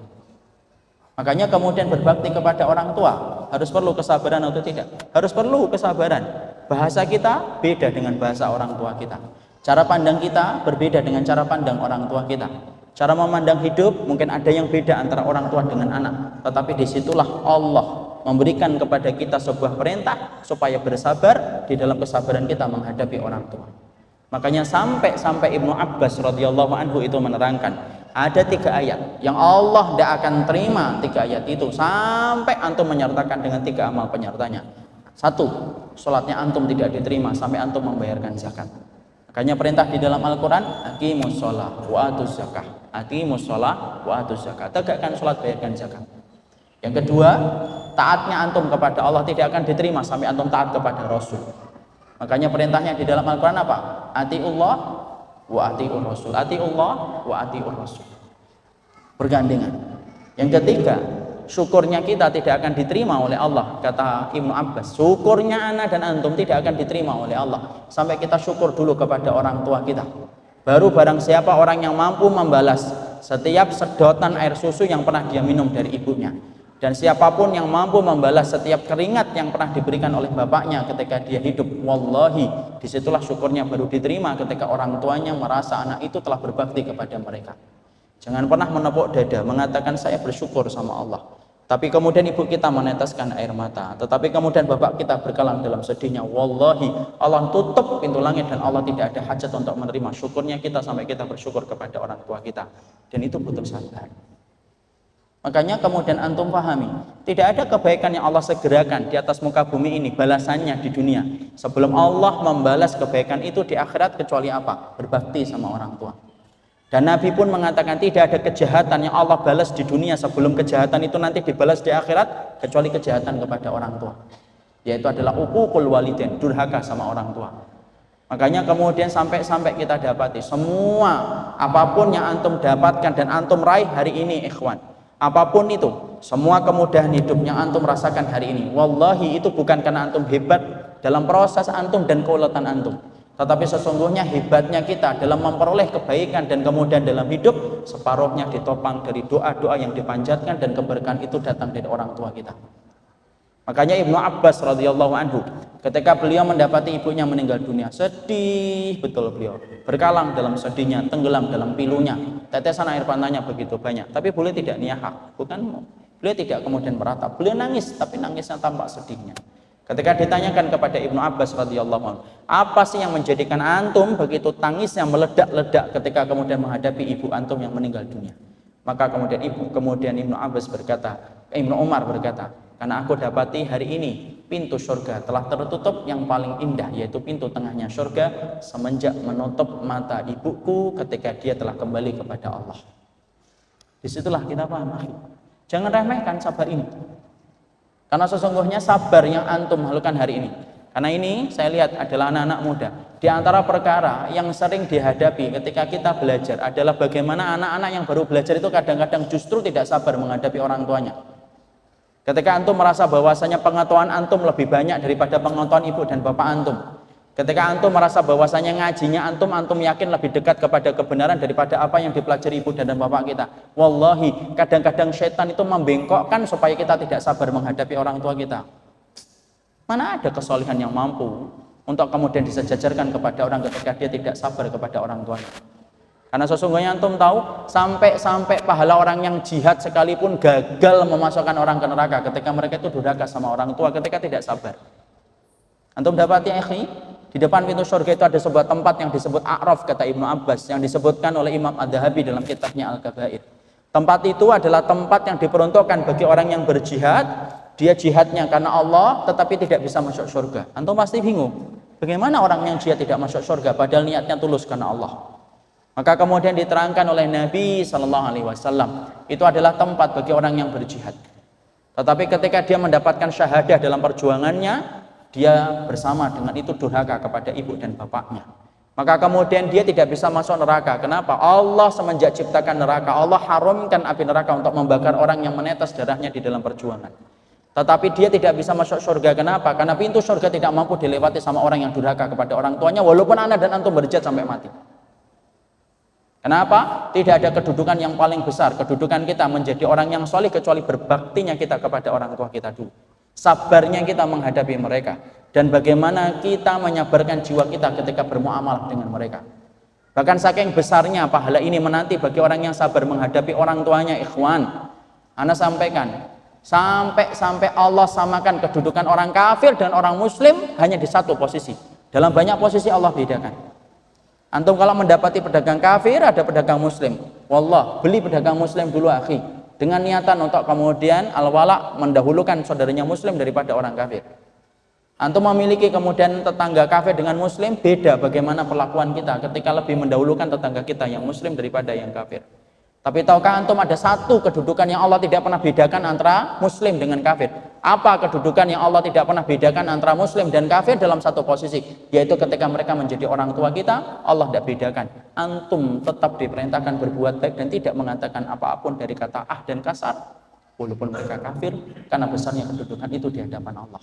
Speaker 1: Makanya kemudian berbakti kepada orang tua harus perlu kesabaran atau tidak? Harus perlu kesabaran. Bahasa kita beda dengan bahasa orang tua kita. Cara pandang kita berbeda dengan cara pandang orang tua kita. Cara memandang hidup mungkin ada yang beda antara orang tua dengan anak. Tetapi disitulah Allah memberikan kepada kita sebuah perintah supaya bersabar di dalam kesabaran kita menghadapi orang tua. Makanya sampai Ibnu Abbas radhiyallahu anhu itu menerangkan ada 3 ayat yang Allah tidak akan terima 3 ayat itu sampai antum menyertakan dengan 3 amal penyertanya. 1, sholatnya antum tidak diterima sampai antum membayarkan zakat. Makanya perintah di dalam Al-Quran, aqimus sholah wa atuz zakah. Aqimus sholah wa atuz zakah. Tegakkan sholat, bayarkan zakat. Yang kedua, taatnya antum kepada Allah tidak akan diterima sampai antum taat kepada Rasul. Makanya perintahnya di dalam Al-Quran apa? Atiullah wa atiur Rasul. Atiullah wa atiur Rasul. Bergandengan. Yang ketiga, syukurnya kita tidak akan diterima oleh Allah. Kata Ibnu Abbas, syukurnya ana dan antum tidak akan diterima oleh Allah sampai kita syukur dulu kepada orang tua kita. Baru barang siapa orang yang mampu membalas setiap sedotan air susu yang pernah dia minum dari ibunya, dan siapapun yang mampu membalas setiap keringat yang pernah diberikan oleh bapaknya ketika dia hidup, wallahi disitulah syukurnya baru diterima ketika orang tuanya merasa anak itu telah berbakti kepada mereka. Jangan pernah menepuk dada mengatakan saya bersyukur sama Allah, tapi kemudian ibu kita meneteskan air mata, tetapi kemudian bapak kita berkelam dalam sedihnya. Wallahi Allah tutup pintu langit dan Allah tidak ada hajat untuk menerima syukurnya kita sampai kita bersyukur kepada orang tua kita, dan itu butuh sabar. Makanya kemudian antum pahami, tidak ada kebaikan yang Allah segerakan di atas muka bumi ini balasannya di dunia sebelum Allah membalas kebaikan itu di akhirat, kecuali apa? Berbakti sama orang tua. Dan Nabi pun mengatakan tidak ada kejahatan yang Allah balas di dunia sebelum kejahatan itu nanti dibalas di akhirat, kecuali kejahatan kepada orang tua, yaitu adalah uququl walidain, durhaka sama orang tua. Makanya kemudian sampai kita dapati semua apapun yang antum dapatkan dan antum raih hari ini, ikhwan, apapun itu, semua kemudahan hidup yang antum rasakan hari ini, wallahi itu bukan karena antum hebat dalam proses antum dan keuletan antum, tetapi sesungguhnya hebatnya kita dalam memperoleh kebaikan dan kemudian dalam hidup separuhnya ditopang dari doa-doa yang dipanjatkan dan keberkahan itu datang dari orang tua kita. Makanya Ibnu Abbas radhiyallahu anhu ketika beliau mendapati ibunya meninggal dunia, sedih betul beliau, berkalang dalam sedihnya, tenggelam dalam pilunya, tetesan air matanya begitu banyak, tapi beliau tidak niyahak, bukan, beliau tidak kemudian meratap, beliau nangis, tapi nangisnya tampak sedihnya. Ketika ditanyakan kepada Ibnu Abbas radhiyallahu anhu, apa sih yang menjadikan antum begitu tangisnya meledak-ledak ketika kemudian menghadapi ibu antum yang meninggal dunia? Maka kemudian Ibnu Abbas berkata, Ibnu Umar berkata, karena aku dapati hari ini pintu surga telah tertutup yang paling indah, yaitu pintu tengahnya surga, semenjak menutup mata ibuku ketika dia telah kembali kepada Allah. Disitulah kita paham, jangan remehkan sabar ini. Karena sesungguhnya sabar yang antum lakukan hari ini, karena ini saya lihat adalah anak-anak muda, di antara perkara yang sering dihadapi ketika kita belajar adalah bagaimana anak-anak yang baru belajar itu kadang-kadang justru tidak sabar menghadapi orang tuanya. Ketika antum merasa bahwasanya pengetahuan antum lebih banyak daripada pengetahuan ibu dan bapak antum, ketika antum merasa bahwasanya ngajinya antum yakin lebih dekat kepada kebenaran daripada apa yang dipelajari ibu dan bapak kita, wallahi kadang-kadang setan itu membengkokkan supaya kita tidak sabar menghadapi orang tua kita. Mana ada kesolihan yang mampu untuk kemudian disejajarkan kepada orang ketika dia tidak sabar kepada orang tuanya. Karena sesungguhnya antum tahu, sampai pahala orang yang jihad sekalipun gagal memasukkan orang ke neraka ketika mereka itu durhaka sama orang tua ketika tidak sabar. Antum dapati akhi, di depan pintu surga itu ada sebuah tempat yang disebut A'raf, kata Ibnu Abbas, yang disebutkan oleh Imam Ad-Dhahabi dalam kitabnya Al-Kabair. Tempat itu adalah tempat yang diperuntukkan bagi orang yang berjihad, dia jihadnya karena Allah tetapi tidak bisa masuk surga. Antum pasti bingung, bagaimana orang yang jihad tidak masuk surga padahal niatnya tulus karena Allah. Maka kemudian diterangkan oleh Nabi SAW, itu adalah tempat bagi orang yang berjihad. Tetapi ketika dia mendapatkan syahadah dalam perjuangannya, dia bersama dengan itu durhaka kepada ibu dan bapaknya. Maka kemudian dia tidak bisa masuk neraka. Kenapa? Allah semenjak ciptakan neraka, Allah haramkan api neraka untuk membakar orang yang menetes darahnya di dalam perjuangan. Tetapi dia tidak bisa masuk surga. Kenapa? Karena pintu surga tidak mampu dilewati sama orang yang durhaka kepada orang tuanya, walaupun anak dan antum berjihad sampai mati. Kenapa? Tidak ada kedudukan yang paling besar, kedudukan kita menjadi orang yang soleh, kecuali berbaktinya kita kepada orang tua kita dulu. Sabarnya kita menghadapi mereka, dan bagaimana kita menyabarkan jiwa kita ketika bermuamalah dengan mereka. Bahkan saking besarnya pahala ini menanti bagi orang yang sabar menghadapi orang tuanya, ikhwan. Ana sampaikan, sampai Allah samakan kedudukan orang kafir dan orang muslim hanya di satu posisi. Dalam banyak posisi Allah bedakan. Antum kalau mendapati pedagang kafir, ada pedagang muslim. Wallah, beli pedagang muslim dulu akhi, dengan niatan untuk kemudian al-wala, mendahulukan saudaranya muslim daripada orang kafir. Antum memiliki kemudian tetangga kafir dengan muslim, beda bagaimana perlakuan kita ketika lebih mendahulukan tetangga kita yang muslim daripada yang kafir. Tapi tahukah antum ada satu kedudukan yang Allah tidak pernah bedakan antara muslim dengan kafir? Apa kedudukan yang Allah tidak pernah bedakan antara muslim dan kafir dalam satu posisi? Yaitu ketika mereka menjadi orang tua kita, Allah tidak bedakan. Antum tetap diperintahkan berbuat baik dan tidak mengatakan apapun dari kata dan kasar, walaupun mereka kafir, karena besarnya kedudukan itu di hadapan Allah.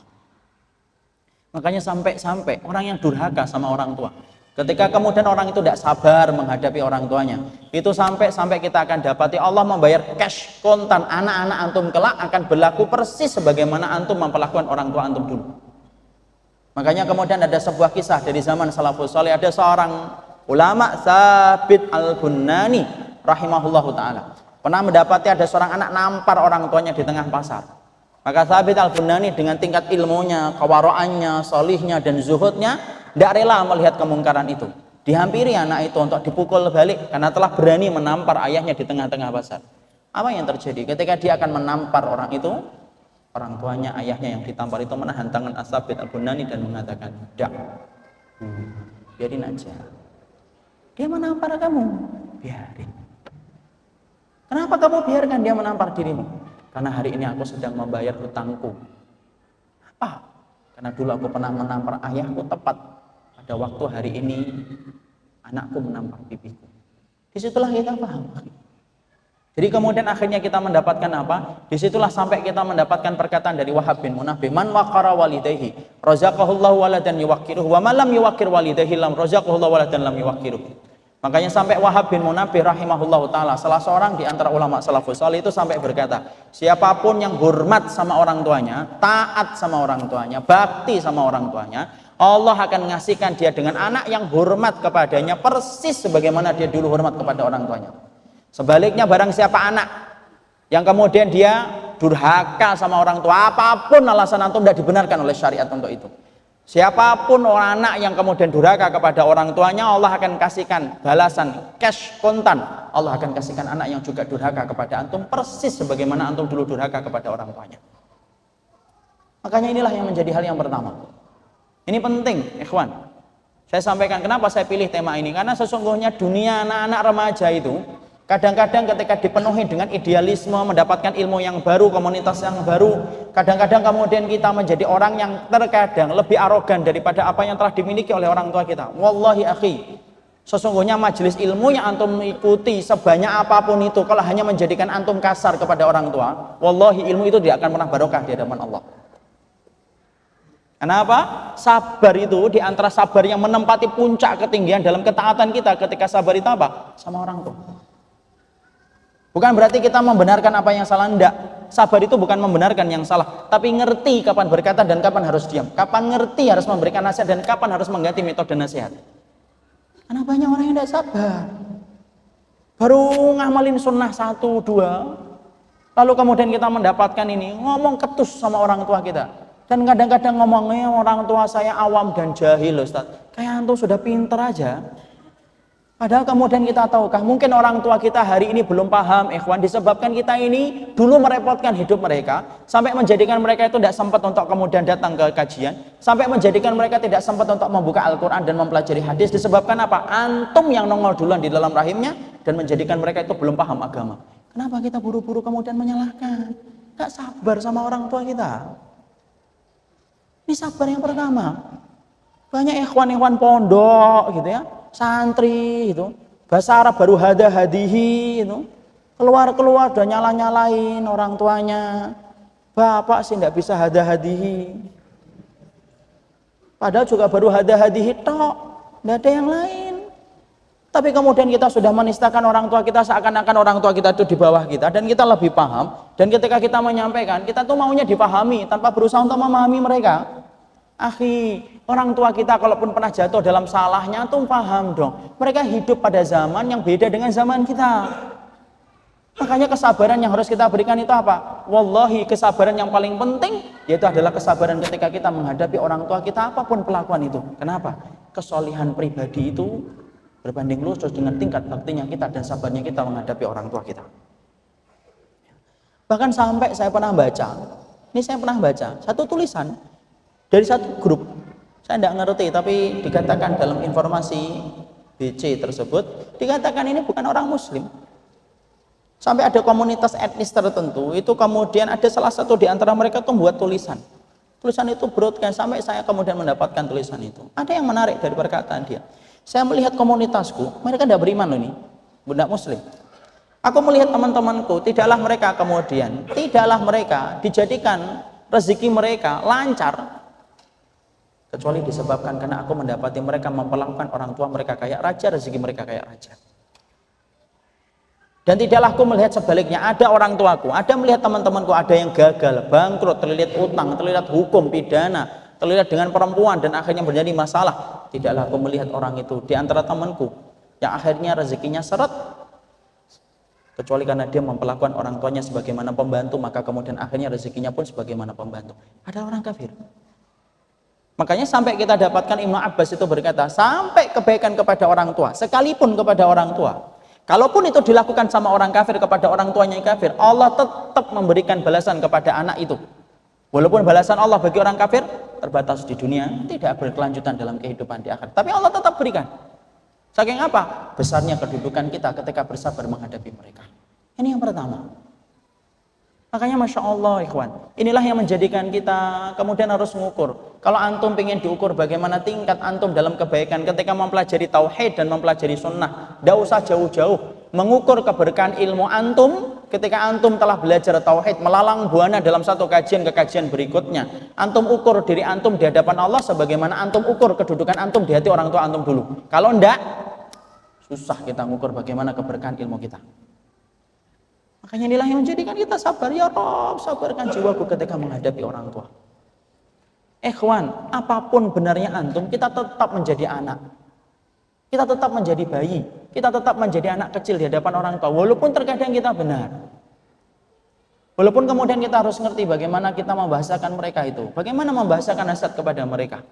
Speaker 1: Makanya sampai orang yang durhaka sama orang tua, ketika kemudian orang itu tidak sabar menghadapi orang tuanya, itu sampai kita akan dapati Allah membayar cash kontan. Anak-anak antum kelak akan berlaku persis sebagaimana antum memperlakukan orang tua antum dulu. Makanya kemudian ada sebuah kisah dari zaman salafus saleh. Ada seorang ulama, Tsabit al-Bunani rahimahullahu ta'ala, pernah mendapati ada seorang anak nampar orang tuanya di tengah pasar. Maka Tsabit al-Bunani dengan tingkat ilmunya, kewaraannya, solihnya, dan zuhudnya, tidak rela melihat kemungkaran itu. Dihampiri anak itu untuk dipukul balik karena telah berani menampar ayahnya di tengah-tengah pasar. Apa yang terjadi? Ketika dia akan menampar orang itu, orang tuanya, ayahnya yang ditampar itu menahan tangan Tsabit al-Bunani dan mengatakan, "Dak, biarin aja. Dia menampar kamu, biarin. Kenapa kamu biarkan dia menampar dirimu? Karena hari ini aku sedang membayar hutangku." Apa? Karena dulu aku pernah menampar ayahku tepat pada waktu hari ini anakku menampar pipiku. Disitulah kita paham. Jadi kemudian akhirnya kita mendapatkan apa? Disitulah sampai kita mendapatkan perkataan dari Wahab bin Munabbih, "Man waqara walidayhi razaqahullahu waladan yuwaqqiruhu wa man lam yuwaqqir walidayhi lam razaqahullahu waladan lam yuwaqqiruhu." Makanya sampai Wahab bin Munabbih rahimahullahu ta'ala, salah seorang di antara ulama salafus salih itu sampai berkata, siapapun yang hormat sama orang tuanya, taat sama orang tuanya, bakti sama orang tuanya, Allah akan ngasihkan dia dengan anak yang hormat kepadanya persis sebagaimana dia dulu hormat kepada orang tuanya. Sebaliknya barang siapa anak yang kemudian dia durhaka sama orang tua, apapun alasan antum tidak dibenarkan oleh syariat untuk itu. Siapapun orang anak yang kemudian durhaka kepada orang tuanya, Allah akan kasihkan balasan cash kontan. Allah akan kasihkan anak yang juga durhaka kepada antum persis sebagaimana antum dulu durhaka kepada orang tuanya. Makanya inilah yang menjadi hal yang pertama. Ini penting, ikhwan. Saya sampaikan kenapa saya pilih tema ini, karena sesungguhnya dunia anak-anak remaja itu kadang-kadang ketika dipenuhi dengan idealisme, mendapatkan ilmu yang baru, komunitas yang baru, kadang-kadang kemudian kita menjadi orang yang terkadang lebih arogan daripada apa yang telah dimiliki oleh orang tua kita. Wallahi akhi, sesungguhnya majelis ilmu yang antum ikuti sebanyak apapun itu, kalau hanya menjadikan antum kasar kepada orang tua, wallahi ilmu itu tidak akan pernah barokah di hadapan Allah. Kenapa? Sabar itu di antara sabar yang menempati puncak ketinggian dalam ketaatan kita. Ketika sabar itu apa? Sama orang tua. Bukan berarti kita membenarkan apa yang salah, enggak. Sabar itu bukan membenarkan yang salah, tapi ngerti kapan berkata dan kapan harus diam. Kapan ngerti harus memberikan nasihat dan kapan harus mengganti metode nasihat. Karena banyak orang yang tidak sabar. Baru ngamalin sunnah 1, 2, lalu kemudian kita mendapatkan ini, ngomong ketus sama orang tua kita. Dan kadang-kadang ngomongnya orang tua saya awam dan jahil, Ustaz. Kayak antum sudah pinter aja. Padahal kemudian kita tahukah mungkin orang tua kita hari ini belum paham, ikhwan, disebabkan kita ini dulu merepotkan hidup mereka sampai menjadikan mereka itu tidak sempat untuk kemudian datang ke kajian, sampai menjadikan mereka tidak sempat untuk membuka Al-Quran dan mempelajari hadis. Disebabkan apa? Antum yang nongol duluan di dalam rahimnya dan menjadikan mereka itu belum paham agama. Kenapa kita buru-buru kemudian menyalahkan? Gak sabar sama orang tua kita. Ini sabar yang pertama. Banyak ikhwan-ikhwan pondok gitu ya, santri gitu. Bahasa Arab baru hadihi gitu. Keluar-keluar udah nyala-nyalain orang tuanya. Bapak sih enggak bisa hadihi. Padahal juga baru hadihi tok, enggak ada yang lain. Tapi kemudian kita sudah menistakan orang tua kita seakan-akan orang tua kita itu di bawah kita dan kita lebih paham. Dan ketika kita menyampaikan, kita tuh maunya dipahami tanpa berusaha untuk memahami mereka. Akhi, orang tua kita kalaupun pernah jatuh dalam salahnya tuh paham dong. Mereka hidup pada zaman yang beda dengan zaman kita. Makanya kesabaran yang harus kita berikan itu apa? Wallahi, kesabaran yang paling penting yaitu adalah kesabaran ketika kita menghadapi orang tua kita apapun pelakuan itu. Kenapa? Kesolihan pribadi itu berbanding lurus dengan tingkat baktinya kita dan sabarnya kita menghadapi orang tua kita. Bahkan sampai saya pernah baca satu tulisan dari satu grup, saya tidak ngerti tapi dikatakan dalam informasi BC tersebut, dikatakan ini bukan orang muslim. Sampai ada komunitas etnis tertentu, itu kemudian ada salah satu di antara mereka tuh membuat tulisan. Tulisan itu broadcast sampai saya kemudian mendapatkan tulisan itu. Ada yang menarik dari perkataan dia. Saya melihat komunitasku, mereka tidak beriman loh ini, tidak muslim. Aku melihat teman-temanku, tidaklah mereka dijadikan rezeki mereka lancar, kecuali disebabkan karena aku mendapati mereka memperlakukan orang tua mereka kayak raja, rezeki mereka kayak raja. Dan tidaklah aku melihat sebaliknya, ada orang tuaku, ada melihat teman-temanku, ada yang gagal, bangkrut, terlilit utang, terlilit hukum, pidana, terlilit dengan perempuan dan akhirnya menjadi masalah. Tidaklah aku melihat orang itu di antara temanku yang akhirnya rezekinya seret, kecuali karena dia memperlakukan orang tuanya sebagaimana pembantu, maka kemudian akhirnya rezekinya pun sebagaimana pembantu. Ada orang kafir. Makanya sampai kita dapatkan Ibnu Abbas itu berkata, sampai kebaikan kepada orang tua, sekalipun kepada orang tua, kalaupun itu dilakukan sama orang kafir kepada orang tuanya yang kafir, Allah tetap memberikan balasan kepada anak itu. Walaupun balasan Allah bagi orang kafir terbatas di dunia, tidak berkelanjutan dalam kehidupan di akhirat, tapi Allah tetap berikan. Saking apa? Besarnya kedudukan kita ketika bersabar menghadapi mereka. Ini yang pertama. Makanya Masya Allah ikhwan, inilah yang menjadikan kita kemudian harus mengukur. Kalau antum ingin diukur bagaimana tingkat antum dalam kebaikan ketika mempelajari tauhid dan mempelajari sunnah, tidak usah jauh-jauh. Mengukur keberkahan ilmu antum ketika antum telah belajar tauhid, melalang buana dalam satu kajian ke kajian berikutnya. Antum ukur diri antum di hadapan Allah sebagaimana antum ukur kedudukan antum di hati orang tua antum dulu. Kalau enggak, susah kita mengukur bagaimana keberkahan ilmu kita. Makanya inilah yang menjadikan kita sabar. Ya Rabb, sabarkan jiwaku ketika menghadapi orang tua. Ikhwan, apapun benarnya antum, kita tetap menjadi anak. Kita tetap menjadi bayi. Kita tetap menjadi anak kecil di hadapan orang tua. Walaupun terkadang kita benar. Walaupun kemudian kita harus ngerti bagaimana kita membahasakan mereka itu. Bagaimana membahasakan hasad kepada mereka.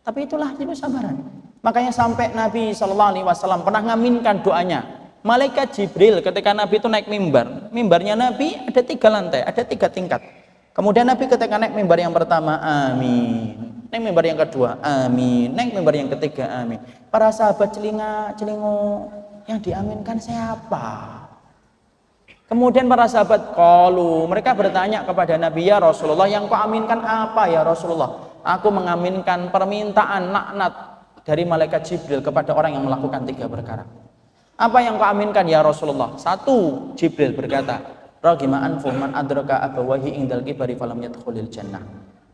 Speaker 1: Tapi itulah itu sabaran. Makanya sampai Nabi SAW pernah ngaminkan doanya. Malaikat Jibril ketika Nabi itu naik mimbar, mimbarnya Nabi ada 3 lantai, ada 3 tingkat. Kemudian Nabi ketika naik mimbar yang pertama, amin. Naik mimbar yang kedua, amin. Naik mimbar yang ketiga, amin. Para sahabat celinguk, yang diaminkan siapa? Kemudian para sahabat mereka bertanya kepada Nabi, ya Rasulullah, yang kau aminkan apa ya Rasulullah? Aku mengaminkan permintaan laknat dari malaikat Jibril kepada orang yang melakukan 3 perkara. Apa yang kau aminkan ya Rasulullah? 1, Jibril berkata, ragima anfu man adraka abawahi indal kibari falam yadkhulil jannah.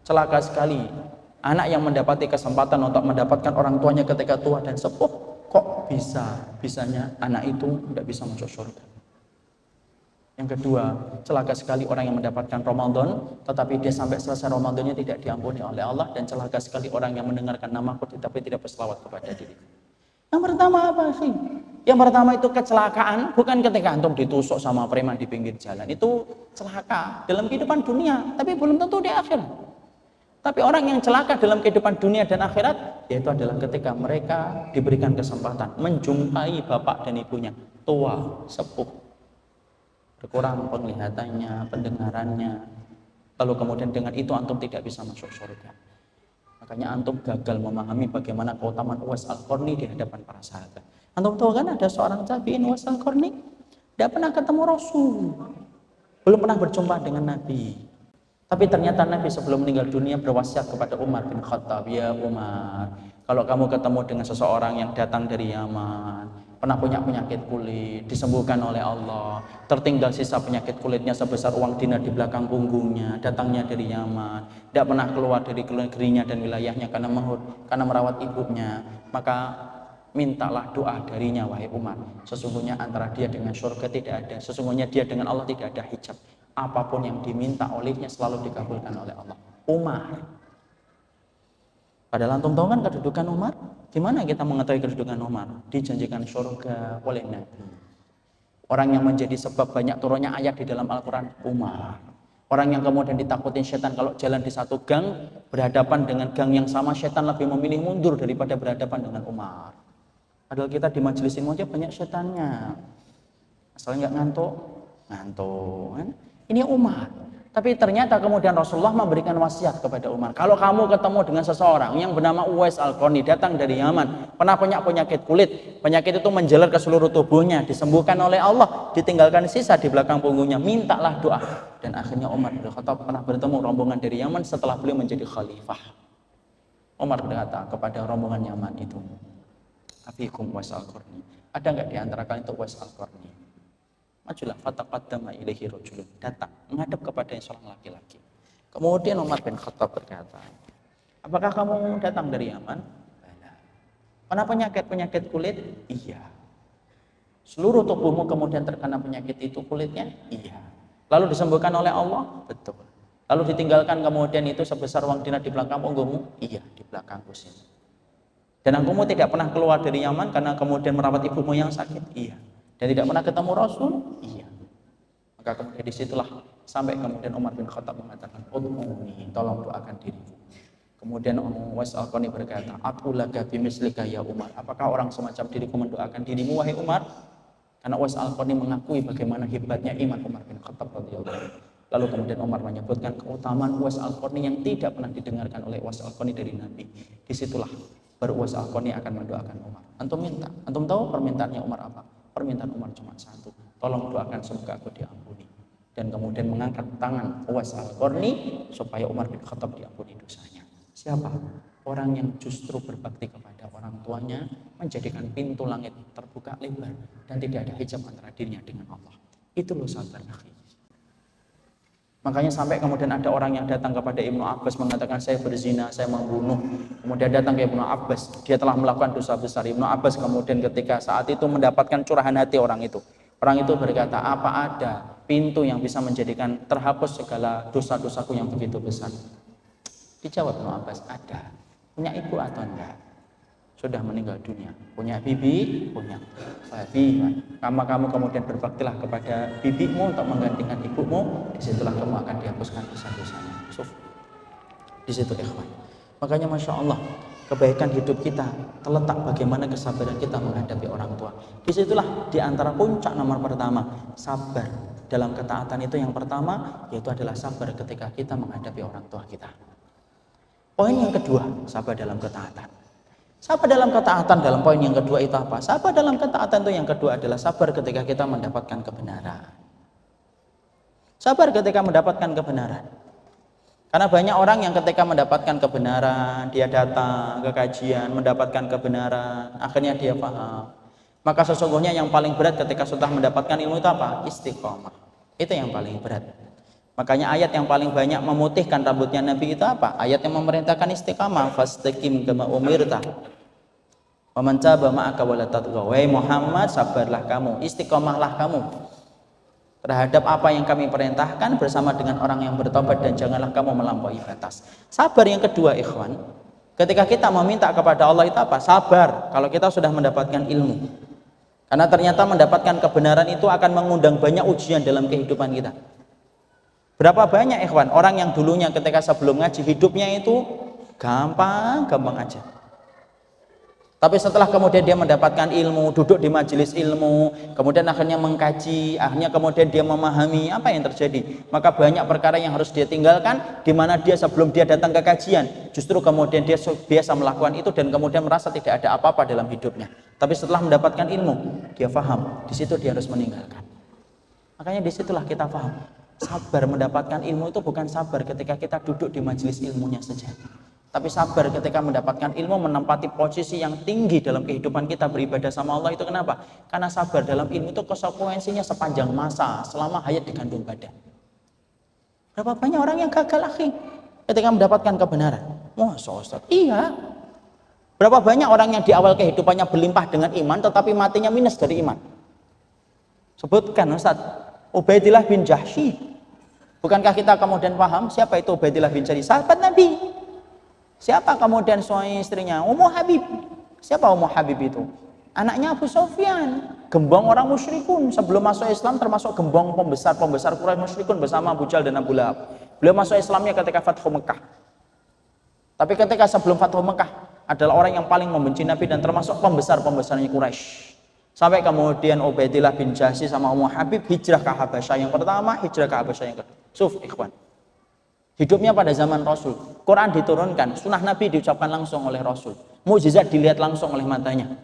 Speaker 1: Celaka sekali anak yang mendapati kesempatan untuk mendapatkan orang tuanya ketika tua dan sepuh, kok bisanya anak itu tidak bisa masuk surga. Yang kedua, celaka sekali orang yang mendapatkan Ramadan tetapi dia sampai selesai Ramadannya tidak diampuni oleh Allah, dan celaka sekali orang yang mendengarkan namaku tetapi tidak berselawat kepada diriku. Yang pertama apa sih? Yang pertama itu kecelakaan, bukan ketika antum ditusuk sama preman di pinggir jalan. Itu celaka dalam kehidupan dunia, tapi belum tentu di akhirat. Tapi orang yang celaka dalam kehidupan dunia dan akhirat, yaitu adalah ketika mereka diberikan kesempatan menjumpai bapak dan ibunya, tua, sepuh, berkurang penglihatannya, pendengarannya. Lalu kemudian dengan itu antum tidak bisa masuk surga. Makanya antum gagal memahami bagaimana keutamaan Uwais Al-Qarni di hadapan para sahabat. Antum tahu kan ada seorang tabi'in Uwais Al-Qarni, tidak pernah ketemu Rasul. belum pernah berjumpa dengan Nabi. Tapi ternyata Nabi sebelum meninggal dunia berwasiat kepada Umar bin Khattab, ya Umar, kalau kamu ketemu dengan seseorang yang datang dari Yaman, pernah punya penyakit kulit, disembuhkan oleh Allah, tertinggal sisa penyakit kulitnya sebesar uang dinar di belakang punggungnya, datangnya dari Yaman, tidak pernah keluar dari negerinya dan wilayahnya karena merawat ibunya, maka mintalah doa darinya wahai Umar. Sesungguhnya antara dia dengan surga tidak ada, sesungguhnya dia dengan Allah tidak ada hijab. Apapun yang diminta olehnya selalu dikabulkan oleh Allah. Umar. Padahal antum tahu kan kedudukan Umar? Gimana kita mengetahui kedudukan Umar? Dijanjikan surga oleh Nabi. Orang yang menjadi sebab banyak turunnya ayat di dalam Al-Quran, Umar. Orang yang kemudian ditakutin setan kalau jalan di satu gang, berhadapan dengan gang yang sama, setan lebih memilih mundur daripada berhadapan dengan Umar. Padahal kita di majelis ilmu aja banyak setannya. Asalnya nggak ngantuk kan? Ini Umar. Tapi ternyata kemudian Rasulullah memberikan wasiat kepada Umar. Kalau kamu ketemu dengan seseorang yang bernama Uwais Al-Qarni, datang dari Yaman, pernah punya penyakit kulit, penyakit itu menjalar ke seluruh tubuhnya, disembuhkan oleh Allah, ditinggalkan sisa di belakang punggungnya, mintalah doa. Dan akhirnya Umar bin Khattab pernah bertemu rombongan dari Yaman setelah beliau menjadi khalifah. Umar berkata kepada rombongan Yaman itu, Afikum Uwais Al-Qarni, ada nggak di antara kalian itu Uwais Al-Qarni? Majulah, fataqaddama ilaihi rajulun, datang menghadap kepada seorang laki-laki. Kemudian Umar bin Khattab berkata, apakah kamu datang dari Yaman? Pernah penyakit kulit? Iya. Seluruh tubuhmu kemudian terkena penyakit itu kulitnya? Iya. Lalu disembuhkan oleh Allah? Betul. Lalu ditinggalkan kemudian itu sebesar uang dinar di belakang punggungmu? Iya, di belakangku sini. Dan kamu tidak pernah keluar dari Yaman karena kemudian merawat ibumu yang sakit? Iya. Dan tidak pernah ketemu Rasul? Iya. Maka kemudian disitulah sampai kemudian Umar bin Khattab mengatakan, Ud'uni, tolong doakan diriku. Kemudian Uwais Al-Qarni berkata, Aqulaka bimislika ya Umar, apakah orang semacam diriku mendoakan dirimu wahai Umar? Karena Uwais Al-Qarni mengakui bagaimana hebatnya iman Umar bin Khattab radhiyallahu anhu. Lalu kemudian Umar menyebutkan keutamaan Uwais Al-Qarni yang tidak pernah didengarkan oleh Uwais Al-Qarni dari Nabi. Disitulah baru Uwais Al-Qarni akan mendoakan Umar. Antum minta, antum tahu permintaannya Umar apa? Permintaan Umar cuma satu, tolong doakan semoga aku diampuni. Dan kemudian mengangkat tangan Uwais Al-Qarni supaya Umar bin Khattab diampuni dosanya. Siapa? Orang yang justru berbakti kepada orang tuanya, menjadikan pintu langit terbuka lebar dan tidak ada hijab antara dirinya dengan Allah. Itu loh sahabat akhi. Makanya sampai kemudian ada orang yang datang kepada Ibnu Abbas mengatakan saya berzina, saya membunuh. Kemudian datang ke Ibnu Abbas, dia telah melakukan dosa besar. Ibnu Abbas kemudian ketika saat itu mendapatkan curahan hati orang itu. Orang itu berkata, apa ada pintu yang bisa menjadikan terhapus segala dosa-dosaku yang begitu besar? Dijawab Ibnu Abbas, ada. Punya ibu atau enggak? Sudah meninggal dunia. Punya bibi? Punya. Babi. Kamu kemudian berbaktilah kepada bibimu untuk menggantikan ibumu. Disitulah kamu akan dihapuskan dosa-dosanya. Di situ ikhwan. Makanya Masya Allah, kebaikan hidup kita terletak bagaimana kesabaran kita menghadapi orang tua. Disitulah di antara puncak nomor pertama, sabar dalam ketaatan itu yang pertama, yaitu adalah sabar ketika kita menghadapi orang tua kita. Poin yang kedua, sabar dalam ketaatan. Sabar dalam ketaatan dalam poin yang kedua itu apa? Sabar dalam ketaatan itu yang kedua adalah sabar ketika kita mendapatkan kebenaran. Sabar ketika mendapatkan kebenaran. Karena banyak orang yang ketika mendapatkan kebenaran, dia datang ke kajian, mendapatkan kebenaran, akhirnya dia paham. Maka sesungguhnya yang paling berat ketika sudah mendapatkan ilmu itu apa? Istiqomah. Itu yang paling berat. Makanya ayat yang paling banyak memutihkan rambutnya Nabi itu apa? Ayat yang memerintahkan istiqamah, fastaqim kama umirta. Wa man taba ma'aka wa la tatghaw. Wahai Muhammad, sabarlah kamu, istiqomahlah kamu terhadap apa yang kami perintahkan bersama dengan orang yang bertobat dan janganlah kamu melampaui batas. Sabar yang kedua, ikhwan. Ketika kita meminta kepada Allah itu apa? Sabar kalau kita sudah mendapatkan ilmu. Karena ternyata mendapatkan kebenaran itu akan mengundang banyak ujian dalam kehidupan kita. Berapa banyak ikhwan orang yang dulunya ketika sebelum ngaji hidupnya itu gampang aja. Tapi setelah kemudian dia mendapatkan ilmu, duduk di majelis ilmu, kemudian akhirnya mengkaji, akhirnya kemudian dia memahami apa yang terjadi. Maka banyak perkara yang harus dia tinggalkan, di mana dia sebelum dia datang ke kajian, justru kemudian dia biasa melakukan itu dan kemudian merasa tidak ada apa-apa dalam hidupnya. Tapi setelah mendapatkan ilmu, dia paham, di situ dia harus meninggalkan. Makanya disitulah kita paham. Sabar mendapatkan ilmu itu bukan sabar ketika kita duduk di majelis ilmunya saja. Tapi sabar ketika mendapatkan ilmu, menempati posisi yang tinggi dalam kehidupan kita beribadah sama Allah itu kenapa? Karena sabar dalam ilmu itu konsekuensinya sepanjang masa, selama hayat digandung badan. Berapa banyak orang yang gagal akhi ketika mendapatkan kebenaran? Masa Ustaz? Iya. Berapa banyak orang yang di awal kehidupannya berlimpah dengan iman tetapi matinya minus dari iman? Sebutkan Ustaz, Ubaidillah bin Jahsy. Bukankah kita kemudian paham siapa itu Ubaidillah bin Jahsy? Sahabat Nabi. Siapa kemudian suami istrinya? Ummu Habib. Siapa Ummu Habib itu? Anaknya Abu Sufyan, gembong orang musyrikun. Sebelum masuk Islam termasuk gembong pembesar Quraisy musyrikun bersama Abu Jahal dan Abu Lahab. Beliau masuk Islamnya ketika Fathu Mekah. Tapi ketika sebelum Fathu Mekah adalah orang yang paling membenci Nabi dan termasuk pembesarnya Quraisy. Sampai kemudian Ubaidillah bin Jahsy sama Ummu Habib hijrah ke Habasyah yang pertama, hijrah ke Habasyah yang kedua. Ikhwan. Hidupnya pada zaman Rasul. Quran diturunkan, sunnah Nabi diucapkan langsung oleh Rasul. Mukjizat dilihat langsung oleh matanya.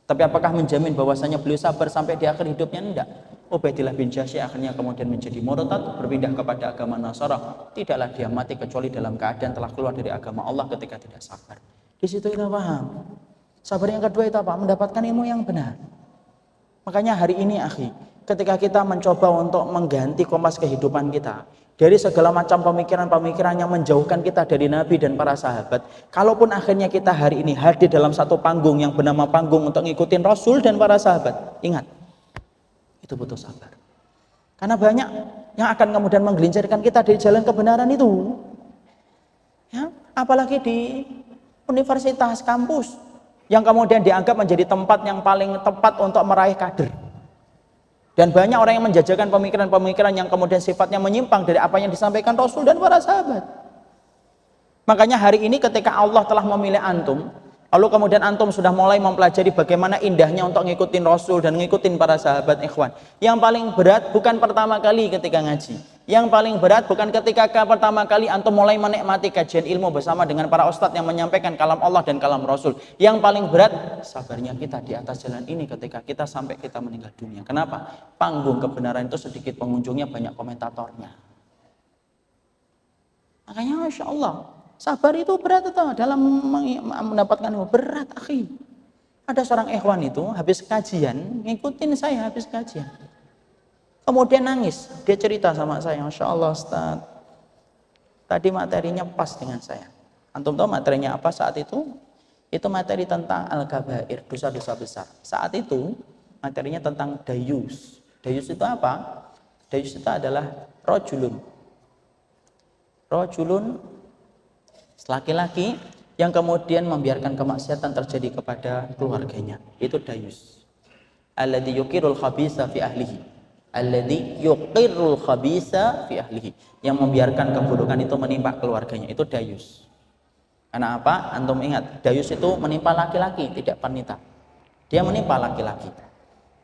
Speaker 1: Tapi apakah menjamin bahwasanya beliau sabar sampai di akhir hidupnya? Enggak. Ubaidillah bin Jahsy akhirnya kemudian menjadi murtad, berpindah kepada agama Nasara. Tidaklah dia mati kecuali dalam keadaan telah keluar dari agama Allah ketika tidak sabar. Di situ kita paham. Sabar yang kedua itu apa? Mendapatkan ilmu yang benar. Makanya hari ini akhi, ketika kita mencoba untuk mengganti kompas kehidupan kita dari segala macam pemikiran-pemikiran yang menjauhkan kita dari Nabi dan para sahabat, kalaupun akhirnya kita hari ini hadir dalam satu panggung yang bernama panggung untuk ngikutin Rasul dan para sahabat, ingat, itu butuh sabar. Karena banyak yang akan kemudian menggelincirkan kita dari jalan kebenaran itu. Ya, apalagi di universitas, kampus, yang kemudian dianggap menjadi tempat yang paling tepat untuk meraih kader. Dan banyak orang yang menjajakan pemikiran-pemikiran yang kemudian sifatnya menyimpang dari apa yang disampaikan Rasul dan para sahabat. Makanya hari ini ketika Allah telah memilih antum, lalu kemudian antum sudah mulai mempelajari bagaimana indahnya untuk ngikutin Rasul dan ngikutin para sahabat, ikhwan. Yang paling berat bukan pertama kali ketika ngaji. Yang paling berat bukan ketika pertama kali antum mulai menikmati kajian ilmu bersama dengan para ustadz yang menyampaikan kalam Allah dan kalam Rasul. Yang paling berat sabarnya kita di atas jalan ini ketika kita sampai kita meninggal dunia. Kenapa? Panggung kebenaran itu sedikit pengunjungnya, banyak komentatornya. Makanya Masya Allah, sabar itu berat itu dalam mendapatkan ilmu. Berat akhi. Ada seorang ikhwan itu habis kajian, ngikutin saya habis kajian. Kemudian nangis, dia cerita sama saya, Masya Allah Ustaz, tadi materinya pas dengan saya. Antum tahu materinya apa saat itu? Itu materi tentang al-kabair, dosa-dosa besar. Saat itu materinya tentang dayus. Dayus itu apa? Dayus itu adalah rojulun, laki-laki yang kemudian membiarkan kemaksiatan terjadi kepada keluarganya. Itu dayus. Alladzi yuqirul khabitha fi ahlihi. Alladzi yuqirrul khabitha fi ahlihi, yang membiarkan keburukan itu menimpa keluarganya, itu dayus. Karena apa? Antum ingat, dayus itu menimpa laki-laki, tidak wanita. Dia menimpa laki-laki.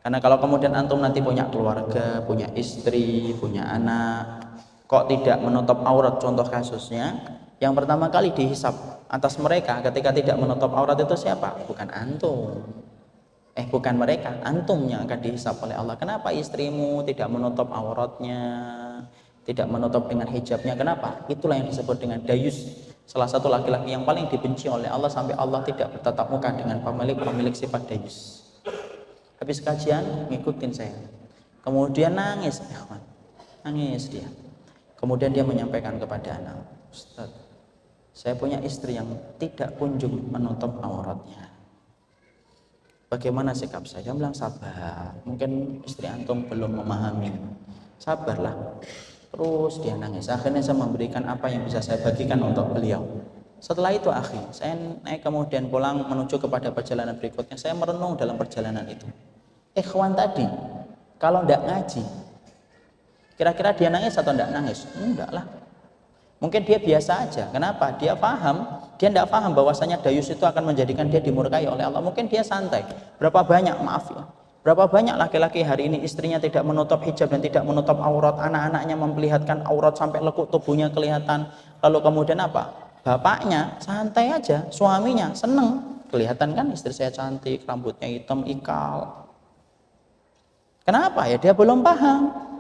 Speaker 1: Karena kalau kemudian antum nanti punya keluarga, punya istri, punya anak, kok tidak menutup aurat, contoh kasusnya, yang pertama kali dihisab atas mereka ketika tidak menutup aurat itu siapa? Bukan antum. Bukan mereka, antum yang akan dihisab oleh Allah. Kenapa istrimu tidak menutup auratnya, tidak menutup dengan hijabnya? Kenapa? Itulah yang disebut dengan dayus. Salah satu laki-laki yang paling dibenci oleh Allah sampai Allah tidak bertatap muka dengan pemilik sifat dayus. Habis kajian, ngikutin saya. Kemudian nangis, nangis dia. Kemudian dia menyampaikan kepada anak, Ustaz, saya punya istri yang tidak kunjung menutup auratnya. Bagaimana sikap saya? Dia bilang sabar. Mungkin istri antum belum memahami. Sabarlah. Terus dia nangis. Akhirnya saya memberikan apa yang bisa saya bagikan untuk beliau. Setelah itu saya naik kemudian pulang menuju kepada perjalanan berikutnya. Saya merenung dalam perjalanan itu. Ikhwan tadi, kalau tidak ngaji, kira-kira dia nangis atau tidak nangis? Enggak lah. Mungkin dia biasa aja. Kenapa? Dia tidak paham bahwasanya dayus itu akan menjadikan dia dimurkai oleh Allah. Mungkin dia santai. Berapa banyak laki-laki hari ini istrinya tidak menutup hijab dan tidak menutup aurat, anak-anaknya memperlihatkan aurat sampai lekuk tubuhnya kelihatan. Lalu kemudian apa? Bapaknya santai aja, suaminya seneng. Kelihatan kan istri saya cantik, rambutnya hitam, ikal. Kenapa? Ya dia belum paham.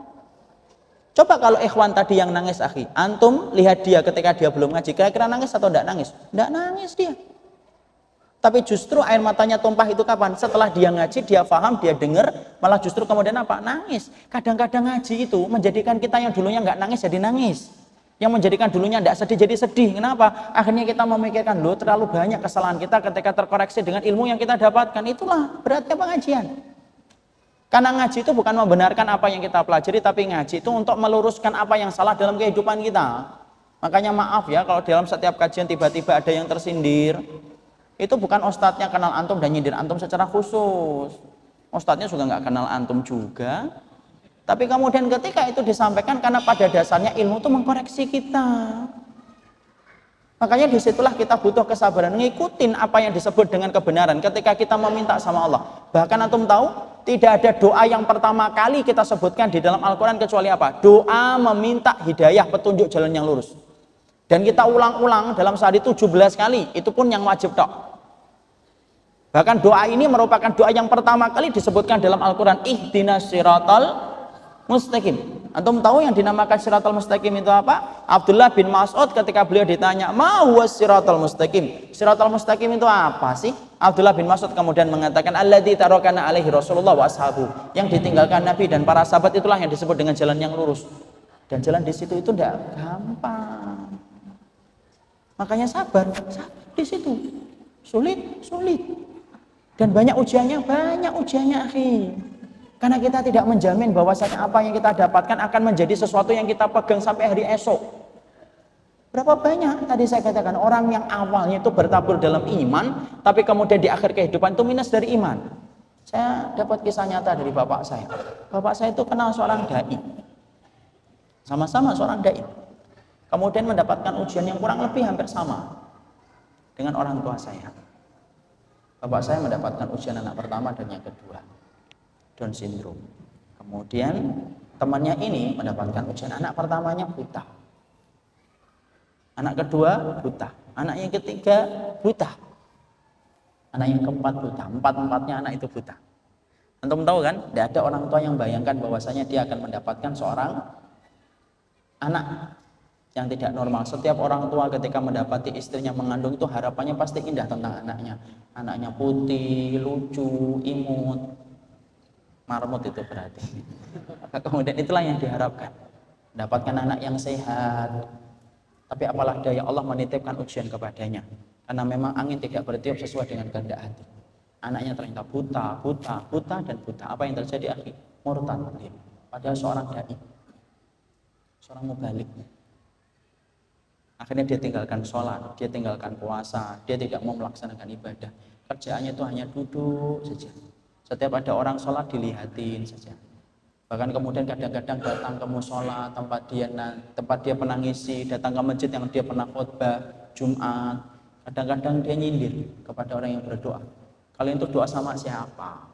Speaker 1: Coba kalau ikhwan tadi yang nangis akhi, antum lihat dia ketika dia belum ngaji, kira-kira nangis atau tidak nangis? Tidak nangis dia. Tapi justru air matanya tumpah itu kapan? Setelah dia ngaji, dia paham, dia dengar, malah justru kemudian apa? Nangis. Kadang-kadang ngaji itu menjadikan kita yang dulunya nggak nangis jadi nangis. Yang menjadikan dulunya tidak sedih jadi sedih. Kenapa? Akhirnya kita memikirkan, loh terlalu banyak kesalahan kita ketika terkoreksi dengan ilmu yang kita dapatkan. Itulah beratnya pengajian. Karena ngaji itu bukan membenarkan apa yang kita pelajari, tapi ngaji itu untuk meluruskan apa yang salah dalam kehidupan kita. Makanya maaf ya, kalau dalam setiap kajian tiba-tiba ada yang tersindir, itu bukan ustadznya kenal antum dan nyindir antum secara khusus. Ustadznya juga nggak kenal antum juga. Tapi kemudian ketika itu disampaikan, karena pada dasarnya ilmu itu mengkoreksi kita. Makanya disitulah kita butuh kesabaran, ngikutin apa yang disebut dengan kebenaran ketika kita meminta sama Allah. Bahkan antum tahu, tidak ada doa yang pertama kali kita sebutkan di dalam Al-Quran kecuali apa? Doa meminta hidayah, petunjuk jalan yang lurus. Dan kita ulang-ulang dalam sehari 17 kali, itu pun yang wajib tok. Bahkan doa ini merupakan doa yang pertama kali disebutkan dalam Al-Quran, ihdinas siratal mustaqim. Antum tahu yang dinamakan siratal mustaqim itu apa? Abdullah bin Mas'ud ketika beliau ditanya, ma huwa siratal mustaqim? Siratal mustaqim itu apa sih? Abdullah bin Mas'ud kemudian mengatakan, alladzi tarakana alaihi Rasulullah wa ashabu. Yang ditinggalkan Nabi dan para sahabat itulah yang disebut dengan jalan yang lurus. Dan jalan di situ itu tidak gampang. Makanya sabar di situ. Sulit. Dan banyak ujiannya, akhi. Karena kita tidak menjamin bahwasanya apa yang kita dapatkan akan menjadi sesuatu yang kita pegang sampai hari esok. Berapa banyak tadi saya katakan orang yang awalnya itu bertabur dalam iman, tapi kemudian di akhir kehidupan itu minus dari iman. Saya dapat kisah nyata dari bapak saya. Bapak saya itu kenal seorang dai. Sama-sama seorang dai. Kemudian mendapatkan ujian yang kurang lebih hampir sama dengan orang tua saya. Bapak saya mendapatkan ujian anak pertama dan yang kedua, Down syndrome. Kemudian temannya ini mendapatkan ujian anak pertamanya buta, anak kedua buta, anak yang ketiga buta, anak yang keempat buta, empat-empatnya anak itu buta. Antum tahu kan, tidak ada orang tua yang bayangkan bahwasanya dia akan mendapatkan seorang anak yang tidak normal. Setiap orang tua ketika mendapati istrinya mengandung itu harapannya pasti indah tentang anaknya. Anaknya putih, lucu, imut. Marmut itu berarti. Kemudian itulah yang diharapkan, dapatkan anak yang sehat. Tapi apalah daya, Allah menitipkan ujian kepadanya, karena memang angin tidak bertiup sesuai dengan kehendak hati. Anaknya ternyata buta. Apa yang terjadi akhi? Murtad. Padahal seorang dai, seorang mubalik. Akhirnya dia tinggalkan sholat, dia tinggalkan puasa, dia tidak mau melaksanakan ibadah. Kerjaannya itu hanya duduk saja. Setiap ada orang sholat dilihatin saja. Bahkan kemudian kadang-kadang datang ke musola tempat dia pernah ngisi, datang ke masjid yang dia pernah khutbah Jumat. Kadang-kadang dia nyindir kepada orang yang berdoa. Kalian itu doa sama siapa?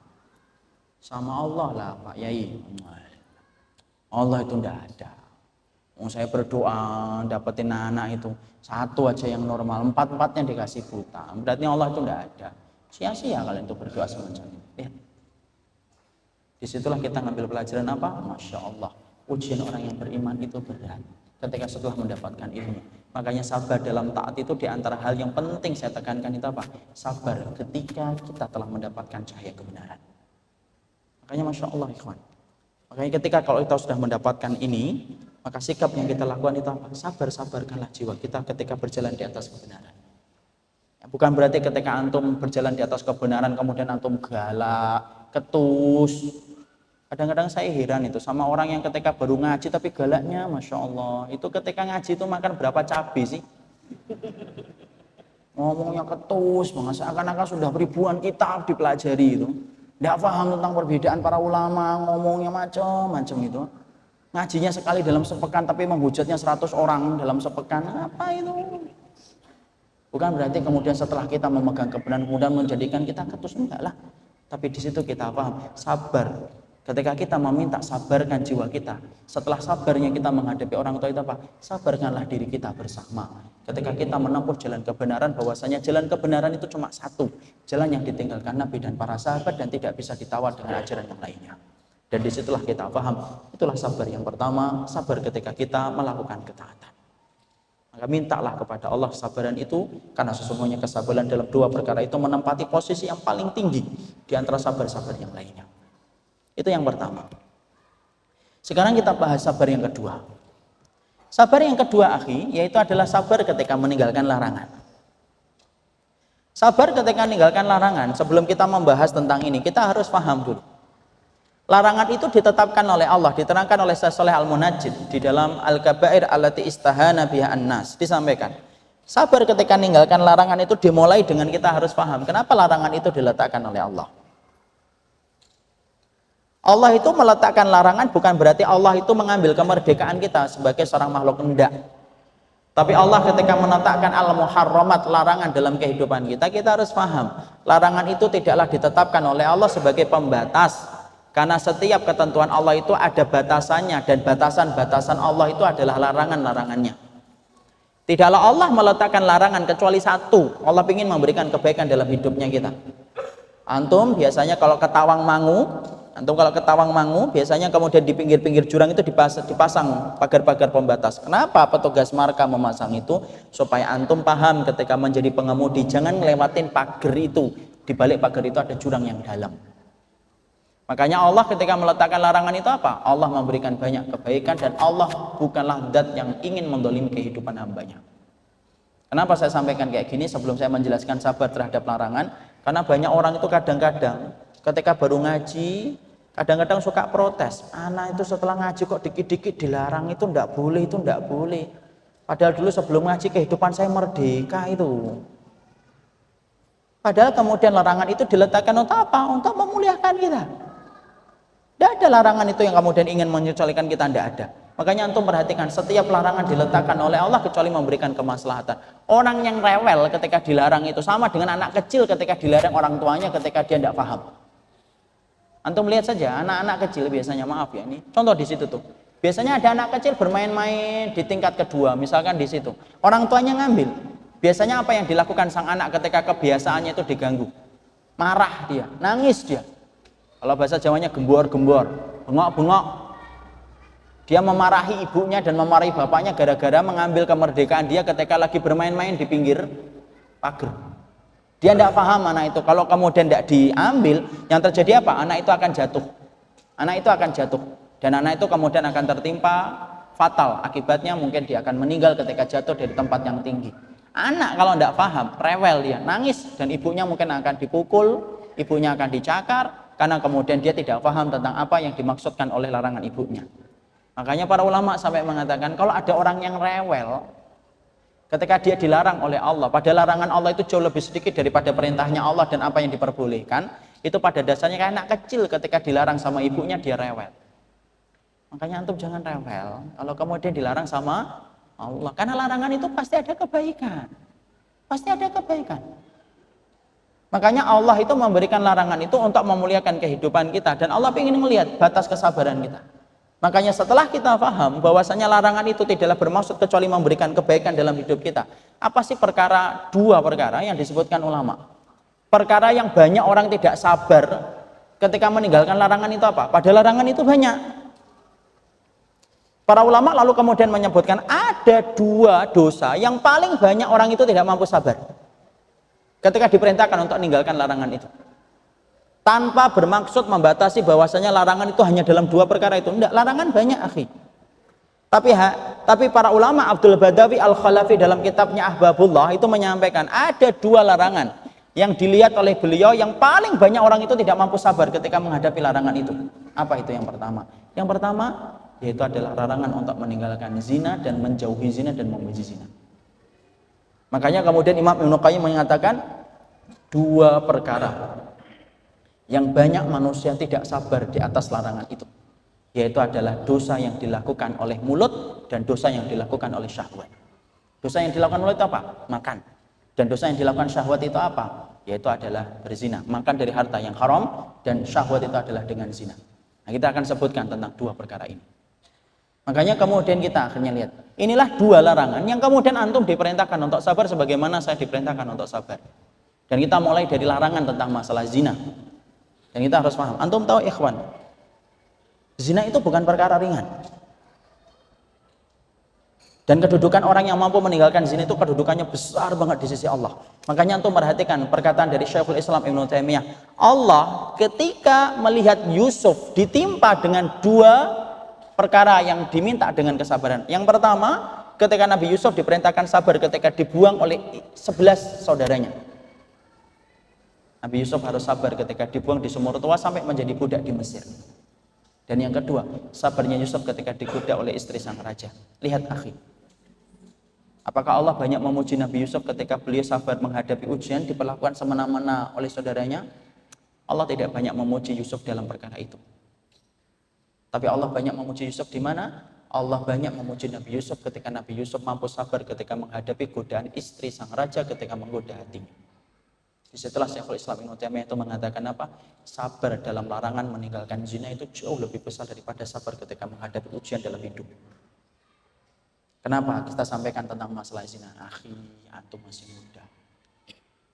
Speaker 1: Sama Allah lah Pak Yai. Allah itu tidak ada. Saya berdoa dapetin anak itu satu aja yang normal, empat-empatnya dikasih buta. Berarti Allah itu tidak ada. Sia-sia kalian itu berdoa semacam itu. Lihat. Disitulah kita ngambil pelajaran apa? Masya Allah, ujian orang yang beriman itu berat ketika setelah mendapatkan ilmu. Makanya sabar dalam taat itu diantara hal yang penting saya tekankan itu apa? Sabar ketika kita telah mendapatkan cahaya kebenaran. Makanya Masya Allah ikhwan. Makanya ketika kalau kita sudah mendapatkan ini, maka sikap yang kita lakukan itu apa? Sabarkanlah jiwa kita ketika berjalan di atas kebenaran. Bukan berarti ketika antum berjalan di atas kebenaran kemudian antum galak, ketus. Kadang-kadang saya heran itu sama orang yang ketika baru ngaji tapi galaknya, Masya Allah. Itu ketika ngaji itu makan berapa cabai sih? Ngomongnya ketus, seakan-akan sudah ribuan kitab dipelajari itu. Tidak paham tentang perbedaan para ulama, ngomongnya macam-macam itu. Ngajinya sekali dalam sepekan tapi menghujatnya 100 orang dalam sepekan. Apa itu? Bukan berarti kemudian setelah kita memegang kebenaran kemudian menjadikan kita ketus, enggak lah. Tapi di situ kita paham, sabar. Ketika kita meminta, sabarkan jiwa kita. Setelah sabarnya kita menghadapi orang tua itu apa? Sabarkanlah diri kita bersama. Ketika kita menempuh jalan kebenaran, bahwasanya jalan kebenaran itu cuma satu, jalan yang ditinggalkan Nabi dan para sahabat dan tidak bisa ditawar dengan ajaran yang lainnya. Dan disitulah kita paham, itulah sabar yang pertama, sabar ketika kita melakukan ketaatan. Maka mintalah kepada Allah kesabaran itu, karena sesungguhnya kesabaran dalam dua perkara itu menempati posisi yang paling tinggi di antara sabar-sabar yang lainnya. Itu yang pertama. Sekarang kita bahas sabar yang kedua. Sabar yang kedua, akhi, yaitu adalah sabar ketika meninggalkan larangan. Sabar ketika meninggalkan larangan, sebelum kita membahas tentang ini, kita harus paham dulu. Larangan itu ditetapkan oleh Allah, diterangkan oleh Syekh Shalih Al-Munajjid di dalam Al-Kabair allati istahana biha an-nas, disampaikan. Sabar ketika meninggalkan larangan itu dimulai dengan kita harus paham kenapa larangan itu diletakkan oleh Allah. Allah itu meletakkan larangan bukan berarti Allah itu mengambil kemerdekaan kita sebagai seorang makhluk, enggak. Tapi Allah ketika menetapkan al-muharramat, larangan dalam kehidupan kita, kita harus paham larangan itu tidaklah ditetapkan oleh Allah sebagai pembatas. Karena setiap ketentuan Allah itu ada batasannya, dan batasan-batasan Allah itu adalah larangan-larangannya. Tidaklah Allah meletakkan larangan kecuali satu, Allah ingin memberikan kebaikan dalam hidupnya kita. Antum biasanya kalau ke Tawangmangu, biasanya kemudian di pinggir-pinggir jurang itu dipasang pagar-pagar pembatas. Kenapa petugas marka memasang itu? Supaya antum paham ketika menjadi pengemudi, jangan ngelewatin pagar itu. Di balik pagar itu ada jurang yang dalam. Makanya Allah ketika meletakkan larangan itu apa? Allah memberikan banyak kebaikan, dan Allah bukanlah zat yang ingin mendolimi kehidupan hambanya. Kenapa saya sampaikan kayak gini sebelum saya menjelaskan sabar terhadap larangan? Karena banyak orang itu kadang-kadang ketika baru ngaji, kadang-kadang suka protes. Anak itu setelah ngaji kok dikit-dikit dilarang, itu ndak boleh, itu ndak boleh. Padahal dulu sebelum ngaji kehidupan saya merdeka itu. Padahal kemudian larangan itu diletakkan untuk apa? Untuk memuliakan kita. Tidak ada larangan itu yang kemudian ingin menyesuaikan kita, tidak ada. Makanya antum perhatikan, setiap larangan diletakkan oleh Allah kecuali memberikan kemaslahatan. Orang yang rewel ketika dilarang itu sama dengan anak kecil ketika dilarang orang tuanya ketika dia tidak paham. Antum lihat saja anak-anak kecil biasanya, maaf ya, ini contoh di situ tuh. Biasanya ada anak kecil bermain-main di tingkat kedua, misalkan di situ. Orang tuanya ngambil. Biasanya apa yang dilakukan sang anak ketika kebiasaannya itu diganggu? Marah dia, nangis dia. Kalau bahasa Jawanya gembor-gembor, bengok-bengok. Dia memarahi ibunya dan memarahi bapaknya gara-gara mengambil kemerdekaan dia ketika lagi bermain-main di pinggir pagar. Dia tidak paham anak itu. Kalau kemudian tidak diambil, yang terjadi apa? Anak itu akan jatuh. Anak itu akan jatuh. Dan anak itu kemudian akan tertimpa fatal. Akibatnya mungkin dia akan meninggal ketika jatuh dari tempat yang tinggi. Anak kalau tidak paham, rewel dia, nangis. Dan ibunya mungkin akan dipukul, ibunya akan dicakar, karena kemudian dia tidak paham tentang apa yang dimaksudkan oleh larangan ibunya. Makanya para ulama sampai mengatakan kalau ada orang yang rewel ketika dia dilarang oleh Allah, padahal larangan Allah itu jauh lebih sedikit daripada perintahnya Allah dan apa yang diperbolehkan, itu pada dasarnya kayak anak kecil ketika dilarang sama ibunya dia rewel. Makanya antum jangan rewel kalau kemudian dilarang sama Allah, karena larangan itu pasti ada kebaikan. Pasti ada kebaikan. Makanya Allah itu memberikan larangan itu untuk memuliakan kehidupan kita, dan Allah ingin melihat batas kesabaran kita. Makanya setelah kita paham bahwasanya larangan itu tidaklah bermaksud kecuali memberikan kebaikan dalam hidup kita. Apa sih dua perkara yang disebutkan ulama? Perkara yang banyak orang tidak sabar ketika meninggalkan larangan itu apa? Padahal larangan itu banyak. Para ulama lalu kemudian menyebutkan ada dua dosa yang paling banyak orang itu tidak mampu sabar ketika diperintahkan untuk meninggalkan larangan itu, tanpa bermaksud membatasi bahwasanya larangan itu hanya dalam dua perkara itu. Enggak, larangan banyak, akhi. Tapi para ulama, Abdul Badawi Al-Khalafi dalam kitabnya Ahbabullah itu menyampaikan ada dua larangan yang dilihat oleh beliau yang paling banyak orang itu tidak mampu sabar ketika menghadapi larangan itu. Apa itu yang pertama? Yang pertama yaitu adalah larangan untuk meninggalkan zina dan menjauhi zina dan membenci zina. Makanya kemudian Imam Ibnu Qayyim mengatakan dua perkara yang banyak manusia tidak sabar di atas larangan itu, yaitu adalah dosa yang dilakukan oleh mulut dan dosa yang dilakukan oleh syahwat. Dosa yang dilakukan mulut itu apa? Makan. Dan dosa yang dilakukan syahwat itu apa? Yaitu adalah berzina, makan dari harta yang haram, dan syahwat itu adalah dengan zina. Nah, kita akan sebutkan tentang dua perkara ini. Makanya kemudian kita akhirnya lihat, inilah dua larangan yang kemudian antum diperintahkan untuk sabar sebagaimana saya diperintahkan untuk sabar. Dan kita mulai dari larangan tentang masalah zina. Dan kita harus paham. Antum tahu ikhwan, Zina itu bukan perkara ringan. Dan kedudukan orang yang mampu meninggalkan zina itu kedudukannya besar banget di sisi Allah. Makanya antum perhatikan perkataan dari Syekhul Islam Ibnu Taimiyah. Allah ketika melihat Yusuf ditimpa dengan dua perkara yang diminta dengan kesabaran. Yang pertama, ketika Nabi Yusuf diperintahkan sabar ketika dibuang oleh 11 saudaranya. Nabi Yusuf harus sabar ketika dibuang di sumur tua sampai menjadi budak di Mesir. Dan yang kedua, sabarnya Yusuf ketika digoda oleh istri sang raja. Lihat akhi, apakah Allah banyak memuji Nabi Yusuf ketika beliau sabar menghadapi ujian diperlakukan semena-mena oleh saudaranya? Allah tidak banyak memuji Yusuf dalam perkara itu. Tapi Allah banyak memuji Yusuf di mana? Allah banyak memuji Nabi Yusuf ketika Nabi Yusuf mampu sabar ketika menghadapi godaan istri sang raja ketika menggoda hatinya. Setelah Syekhul Islam Ibnu Taimiyah itu mengatakan apa? Sabar dalam larangan meninggalkan zina itu jauh lebih besar daripada sabar ketika menghadapi ujian dalam hidup. Kenapa kita sampaikan tentang masalah zina? Akhi, antum masih muda.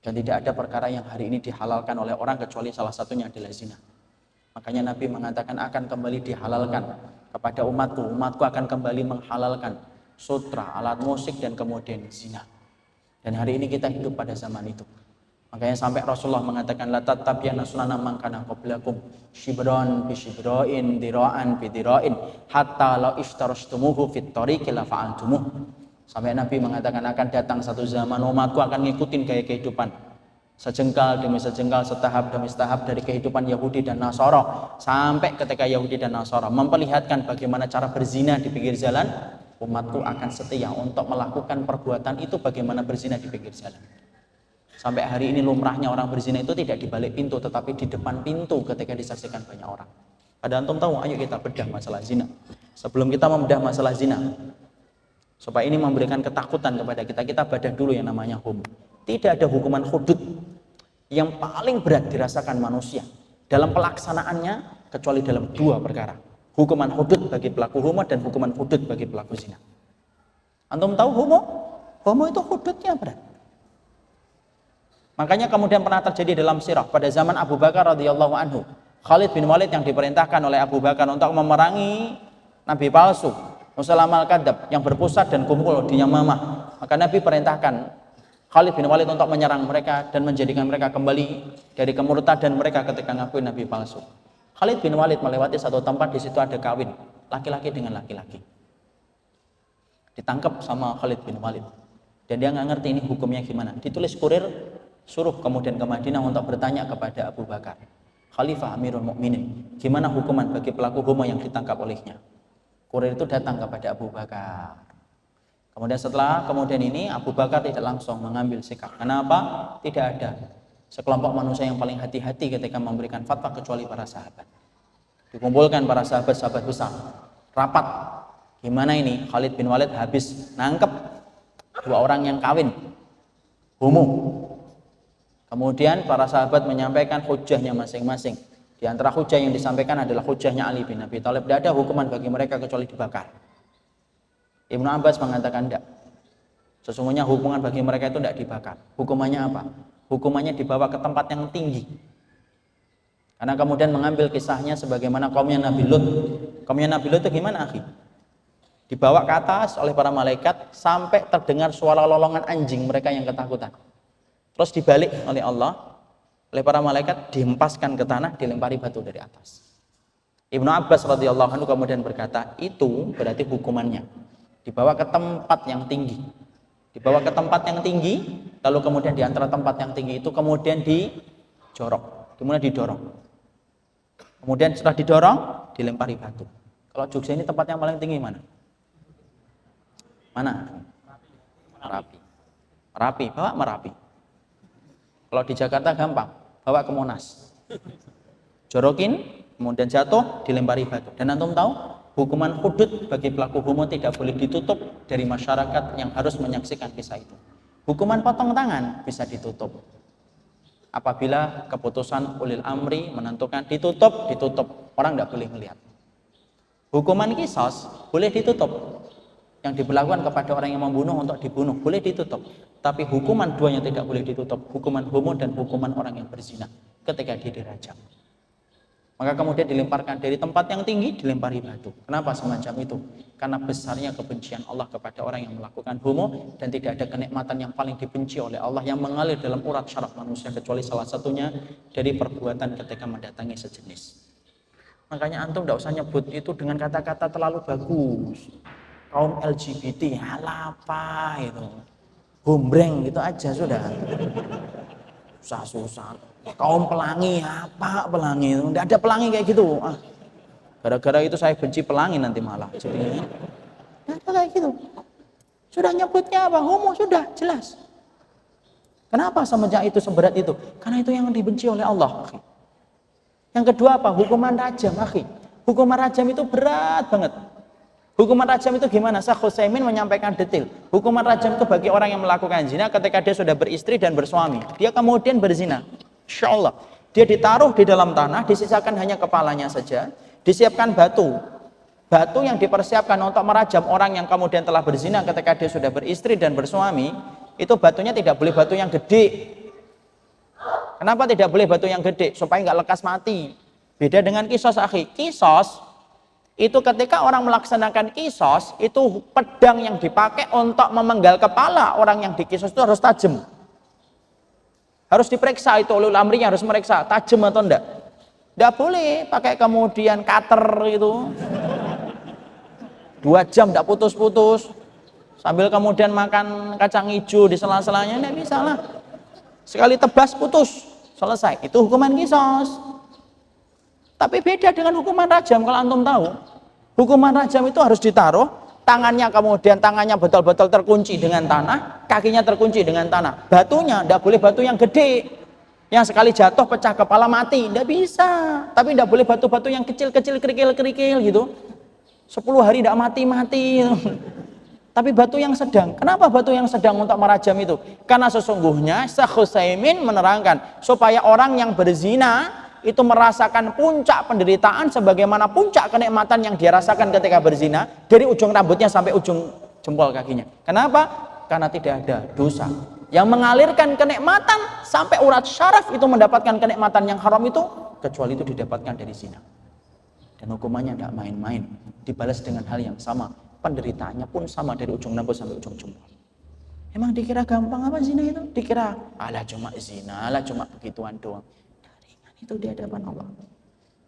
Speaker 1: Dan tidak ada perkara yang hari ini dihalalkan oleh orang kecuali salah satunya adalah zina. Makanya Nabi mengatakan akan kembali dihalalkan kepada umatku. Umatku akan kembali menghalalkan sutra, alat musik dan kemudian zina. Dan hari ini kita hidup pada zaman itu. Makanya sampai Rasulullah mengatakan la tattabi'anna sunana man kana qablakum shibran bi shibrain dira'an bi dira'in hatta law ishtarastumuhu fit tariqi la fa'altumuh. Sampai Nabi mengatakan akan datang satu zaman umatku akan ngikutin gaya kehidupan sejengkal demi sejengkal, setahap demi setahap dari kehidupan Yahudi dan Nasara, sampai ketika Yahudi dan Nasara memperlihatkan bagaimana cara berzina di pinggir jalan, umatku akan setia untuk melakukan perbuatan itu bagaimana berzina di pinggir jalan. Sampai hari ini lumrahnya orang berzina itu tidak di balik pintu tetapi di depan pintu ketika disaksikan banyak orang. Pada antum tahu, ayo kita bedah masalah zina. Sebelum kita membedah masalah zina, supaya ini memberikan ketakutan kepada kita, kita bedah dulu yang namanya homo. Tidak ada hukuman hudud yang paling berat dirasakan manusia dalam pelaksanaannya kecuali dalam dua perkara. Hukuman hudud bagi pelaku homo dan hukuman hudud bagi pelaku zina. Antum tahu homo? Homo itu hududnya berat. Makanya kemudian pernah terjadi dalam sirah pada zaman Abu Bakar radhiyallahu anhu. Khalid bin Walid yang diperintahkan oleh Abu Bakar untuk memerangi nabi palsu, Musailamah al-Kadzdzab yang berpusat dan kumpul di Yamamah. Maka Nabi perintahkan Khalid bin Walid untuk menyerang mereka dan menjadikan mereka kembali dari kemurtadan mereka ketika ngakuin nabi palsu. Khalid bin Walid melewati satu tempat, di situ ada kawin laki-laki dengan laki-laki. Ditangkap sama Khalid bin Walid. Dan dia nggak ngerti ini hukumnya gimana. Ditulis kurir, suruh kemudian ke Madinah untuk bertanya kepada Abu Bakar, Khalifah Amirul Mukminin, gimana hukuman bagi pelaku homo yang ditangkap olehnya. Kurir itu datang kepada Abu Bakar. Kemudian ini Abu Bakar tidak langsung mengambil sikap. Kenapa? Tidak ada sekelompok manusia yang paling hati-hati ketika memberikan fatwa kecuali para sahabat. Dikumpulkan para sahabat-sahabat besar, rapat. Gimana ini? Khalid bin Walid habis nangkep dua orang yang kawin homo. Kemudian para sahabat menyampaikan hujahnya masing-masing. Di antara hujah yang disampaikan adalah hujahnya Ali bin Abi Thalib. Tidak ada hukuman bagi mereka kecuali dibakar. Ibnu Abbas mengatakan tidak. Sesungguhnya hukuman bagi mereka itu tidak dibakar. Hukumannya apa? Hukumannya dibawa ke tempat yang tinggi. Karena kemudian mengambil kisahnya sebagaimana kaumnya Nabi Lut. Kaumnya Nabi Lut itu gimana, akhi? Dibawa ke atas oleh para malaikat sampai terdengar suara lolongan anjing mereka yang ketakutan. Terus dibalik oleh Allah, oleh para malaikat, dihempaskan ke tanah, dilempari batu dari atas. Ibnu Abbas radhiyallahu anhu kemudian berkata, itu berarti hukumannya dibawa ke tempat yang tinggi. Dibawa ke tempat yang tinggi, lalu kemudian di antara tempat yang tinggi itu kemudian dijorok, kemudian didorong. Kemudian setelah didorong, dilempari batu. Kalau Jogja ini tempat yang paling tinggi mana? Mana? Merapi. Merapi, bawa Merapi. Kalau di Jakarta gampang, bawa ke Monas. Jorokin, kemudian jatuh, dilempari batu. Dan antum tahu, hukuman hudud bagi pelaku homo tidak boleh ditutup dari masyarakat yang harus menyaksikan kisah itu. Hukuman potong tangan bisa ditutup. Apabila keputusan ulil amri menentukan ditutup. Orang tidak boleh melihat. Hukuman kisos boleh ditutup. Yang diberlakukan kepada orang yang membunuh untuk dibunuh boleh ditutup. Tapi hukuman dua yang tidak boleh ditutup, hukuman homo dan hukuman orang yang berzina ketika dia dirajam. Maka kemudian dilemparkan dari tempat yang tinggi, dilempari batu. Kenapa semacam itu? Karena besarnya kebencian Allah kepada orang yang melakukan homo, dan tidak ada kenikmatan yang paling dibenci oleh Allah yang mengalir dalam urat syaraf manusia, kecuali salah satunya dari perbuatan ketika mendatangi sejenis. Makanya antum tidak usah nyebut itu dengan kata-kata terlalu bagus. Kaum LGBT, apa itu? Gombreng gitu aja sudah. Susah-susah. Kaum pelangi, apa pelangi itu? Tidak ada pelangi kayak gitu. Gara-gara itu saya benci pelangi nanti malah. Jadi tidak ada kayak gitu. Sudah nyebutnya apa? Homo sudah jelas. Kenapa semenjak itu seberat itu? Karena itu yang dibenci oleh Allah. Yang kedua apa? Hukuman rajam, akhi. Hukuman rajam itu berat banget. Hukuman rajam itu gimana? Syekh Utsaimin menyampaikan detail. Hukuman rajam itu bagi orang yang melakukan zina ketika dia sudah beristri dan bersuami. Dia kemudian berzina. Insyaallah. Dia ditaruh di dalam tanah, disisakan hanya kepalanya saja. Disiapkan batu. Batu yang dipersiapkan untuk merajam orang yang kemudian telah berzina ketika dia sudah beristri dan bersuami. Itu batunya tidak boleh batu yang gede. Kenapa tidak boleh batu yang gede? Supaya nggak lekas mati. Beda dengan kisos, akhi. Kisos itu ketika orang melaksanakan kisos, itu pedang yang dipakai untuk memenggal kepala orang yang dikisos itu harus tajam. Harus diperiksa itu oleh amrinya, harus meriksa tajam atau enggak. Enggak boleh pakai kemudian cutter itu 2 jam enggak putus-putus sambil kemudian makan kacang hijau di sela-selanya, enggak bisa lah. Sekali tebas putus, selesai. Itu hukuman kisos. Tapi beda dengan hukuman rajam. Kalau antum tahu, hukuman rajam itu harus ditaruh, tangannya kemudian tangannya betul-betul terkunci dengan tanah, kakinya terkunci dengan tanah. Batunya tidak boleh batu yang gede, yang sekali jatuh pecah kepala mati, tidak bisa. Tapi tidak boleh batu-batu yang kecil-kecil, kerikil-kerikil gitu. 10 hari tidak mati-mati. Tapi batu yang sedang. Kenapa batu yang sedang untuk merajam itu? Karena sesungguhnya Syekh Utsaimin menerangkan supaya orang yang berzina itu merasakan puncak penderitaan sebagaimana puncak kenikmatan yang dia rasakan ketika berzina dari ujung rambutnya sampai ujung jempol kakinya. Kenapa? Karena tidak ada dosa yang mengalirkan kenikmatan sampai urat syaraf itu mendapatkan kenikmatan yang haram itu, kecuali itu didapatkan dari zina. Dan hukumannya tidak main-main, dibalas dengan hal yang sama, penderitaannya pun sama dari ujung rambut sampai ujung jempol. Emang dikira gampang apa zina itu? Dikira alah cuma zina, alah cuma begituan doang. Itu di hadapan Allah.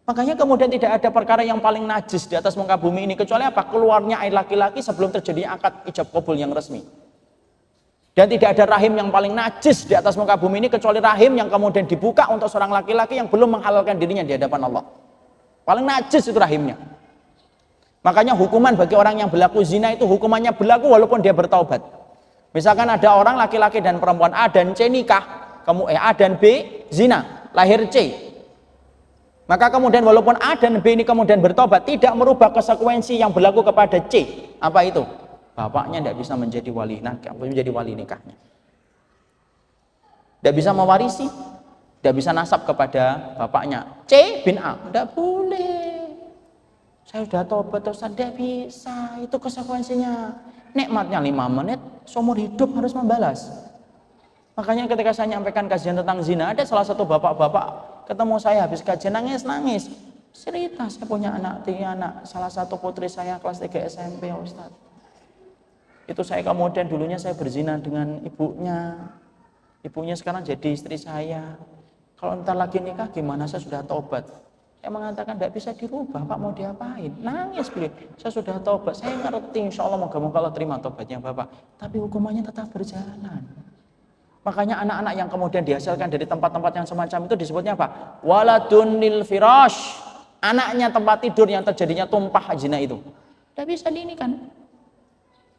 Speaker 1: Makanya kemudian tidak ada perkara yang paling najis di atas muka bumi ini kecuali apa? Keluarnya air laki-laki sebelum terjadi akad ijab kabul yang resmi. Dan tidak ada rahim yang paling najis di atas muka bumi ini kecuali rahim yang kemudian dibuka untuk seorang laki-laki yang belum menghalalkan dirinya di hadapan Allah. Paling najis itu rahimnya. Makanya hukuman bagi orang yang berlaku zina itu hukumannya berlaku walaupun dia bertaubat. Misalkan ada orang laki-laki dan perempuan A dan C nikah, A dan B zina, lahir C. Maka kemudian walaupun A dan B ini kemudian bertobat, tidak merubah konsekuensi yang berlaku kepada C. Apa itu? Bapaknya tidak bisa menjadi wali nikahnya. Tidak bisa mewarisi, tidak bisa nasab kepada bapaknya. C bin A, tidak boleh. Saya sudah tobat terus tidak bisa. Itu konsekuensinya. Nikmatnya 5 menit, seumur hidup harus membalas. Makanya ketika saya nyampaikan kajian tentang zina, ada salah satu bapak-bapak ketemu saya habis kajian nangis. Cerita, saya punya anak, salah satu putri saya kelas 3 SMP, Ustaz. Itu saya kemudian dulunya saya berzina dengan ibunya. Ibunya sekarang jadi istri saya. Kalau ntar lagi nikah gimana? Saya sudah tobat. Saya mengatakan tidak bisa dirubah, Pak, mau diapain? Nangis beliau. Saya sudah tobat, saya ngerti, insya Allah moga-moga Allah terima tobatnya Bapak. Tapi hukumannya tetap berjalan. Makanya anak-anak yang kemudian dihasilkan dari tempat-tempat yang semacam itu disebutnya apa? Waladun lil firash. Anaknya tempat tidur yang terjadinya tumpah zina itu. Tidak bisa diinikan.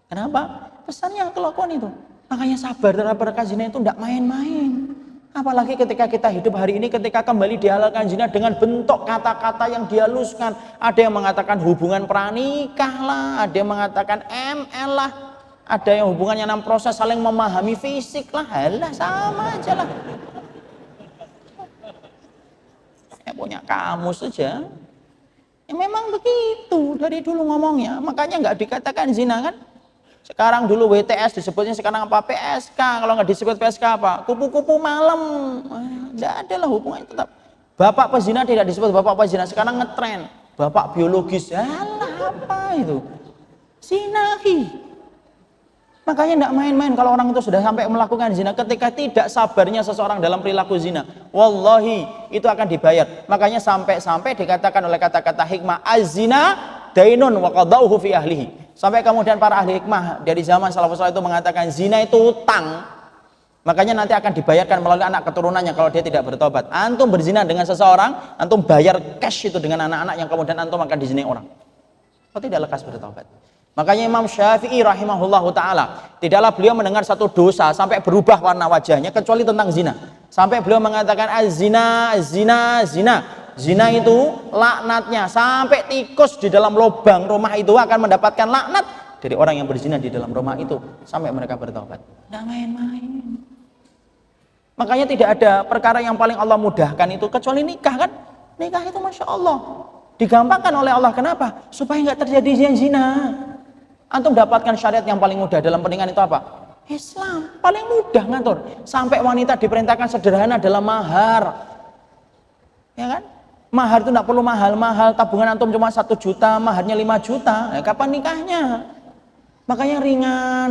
Speaker 1: Kenapa? Pesannya kelakuan itu. Makanya sabar terhadap perkara zina itu tidak main-main. Apalagi ketika kita hidup hari ini, ketika kembali dihalalkan zina dengan bentuk kata-kata yang dihaluskan. Ada yang mengatakan hubungan pranikah lah, ada yang mengatakan ML lah, ada yang hubungannya dalam proses saling memahami fisik lah, halah sama aja lah. Saya punya kamus saja. Ya memang begitu dari dulu ngomongnya, makanya nggak dikatakan zina kan. Sekarang dulu WTS disebutnya, sekarang apa PSK, kalau nggak disebut PSK apa? Kupu-kupu malam. Nggak ada lah hubungannya tetap. Bapak pezina tidak disebut bapak pezina. Sekarang ngetren bapak biologis. Alah, apa itu? Zinahi. Makanya tidak main-main kalau orang itu sudah sampai melakukan zina. Ketika tidak sabarnya seseorang dalam perilaku zina, wallahi itu akan dibayar. Makanya sampai-sampai dikatakan oleh kata-kata hikmah, az-zina dainun wa qadauhu fi ahlihi. Sampai kemudian para ahli hikmah dari zaman salafus saleh itu mengatakan zina itu utang. Makanya nanti akan dibayarkan melalui anak keturunannya kalau dia tidak bertobat. Antum berzina dengan seseorang, antum bayar cash itu dengan anak-anak yang kemudian antum akan dizinai orang. Kalau tidak lekas bertobat. Makanya Imam Syafi'i rahimahullahu ta'ala, tidaklah beliau mendengar satu dosa sampai berubah warna wajahnya kecuali tentang zina. Sampai beliau mengatakan az-zina, az-zina, zina. Zina itu laknatnya sampai tikus di dalam lubang rumah itu akan mendapatkan laknat dari orang yang berzina di dalam rumah itu sampai mereka bertobat. Tidak main-main. Makanya tidak ada perkara yang paling Allah mudahkan itu kecuali nikah kan? Nikah itu Masya Allah digampangkan oleh Allah. Kenapa? Supaya nggak terjadi zina. Antum dapatkan syariat yang paling mudah dalam pernikahan itu apa? Islam. Paling mudah ngatur. Sampai wanita diperintahkan sederhana dalam mahar. Ya kan? Mahar itu tidak perlu mahal-mahal. Tabungan antum cuma 1 juta, maharnya 5 juta. Nah, kapan nikahnya? Makanya ringan.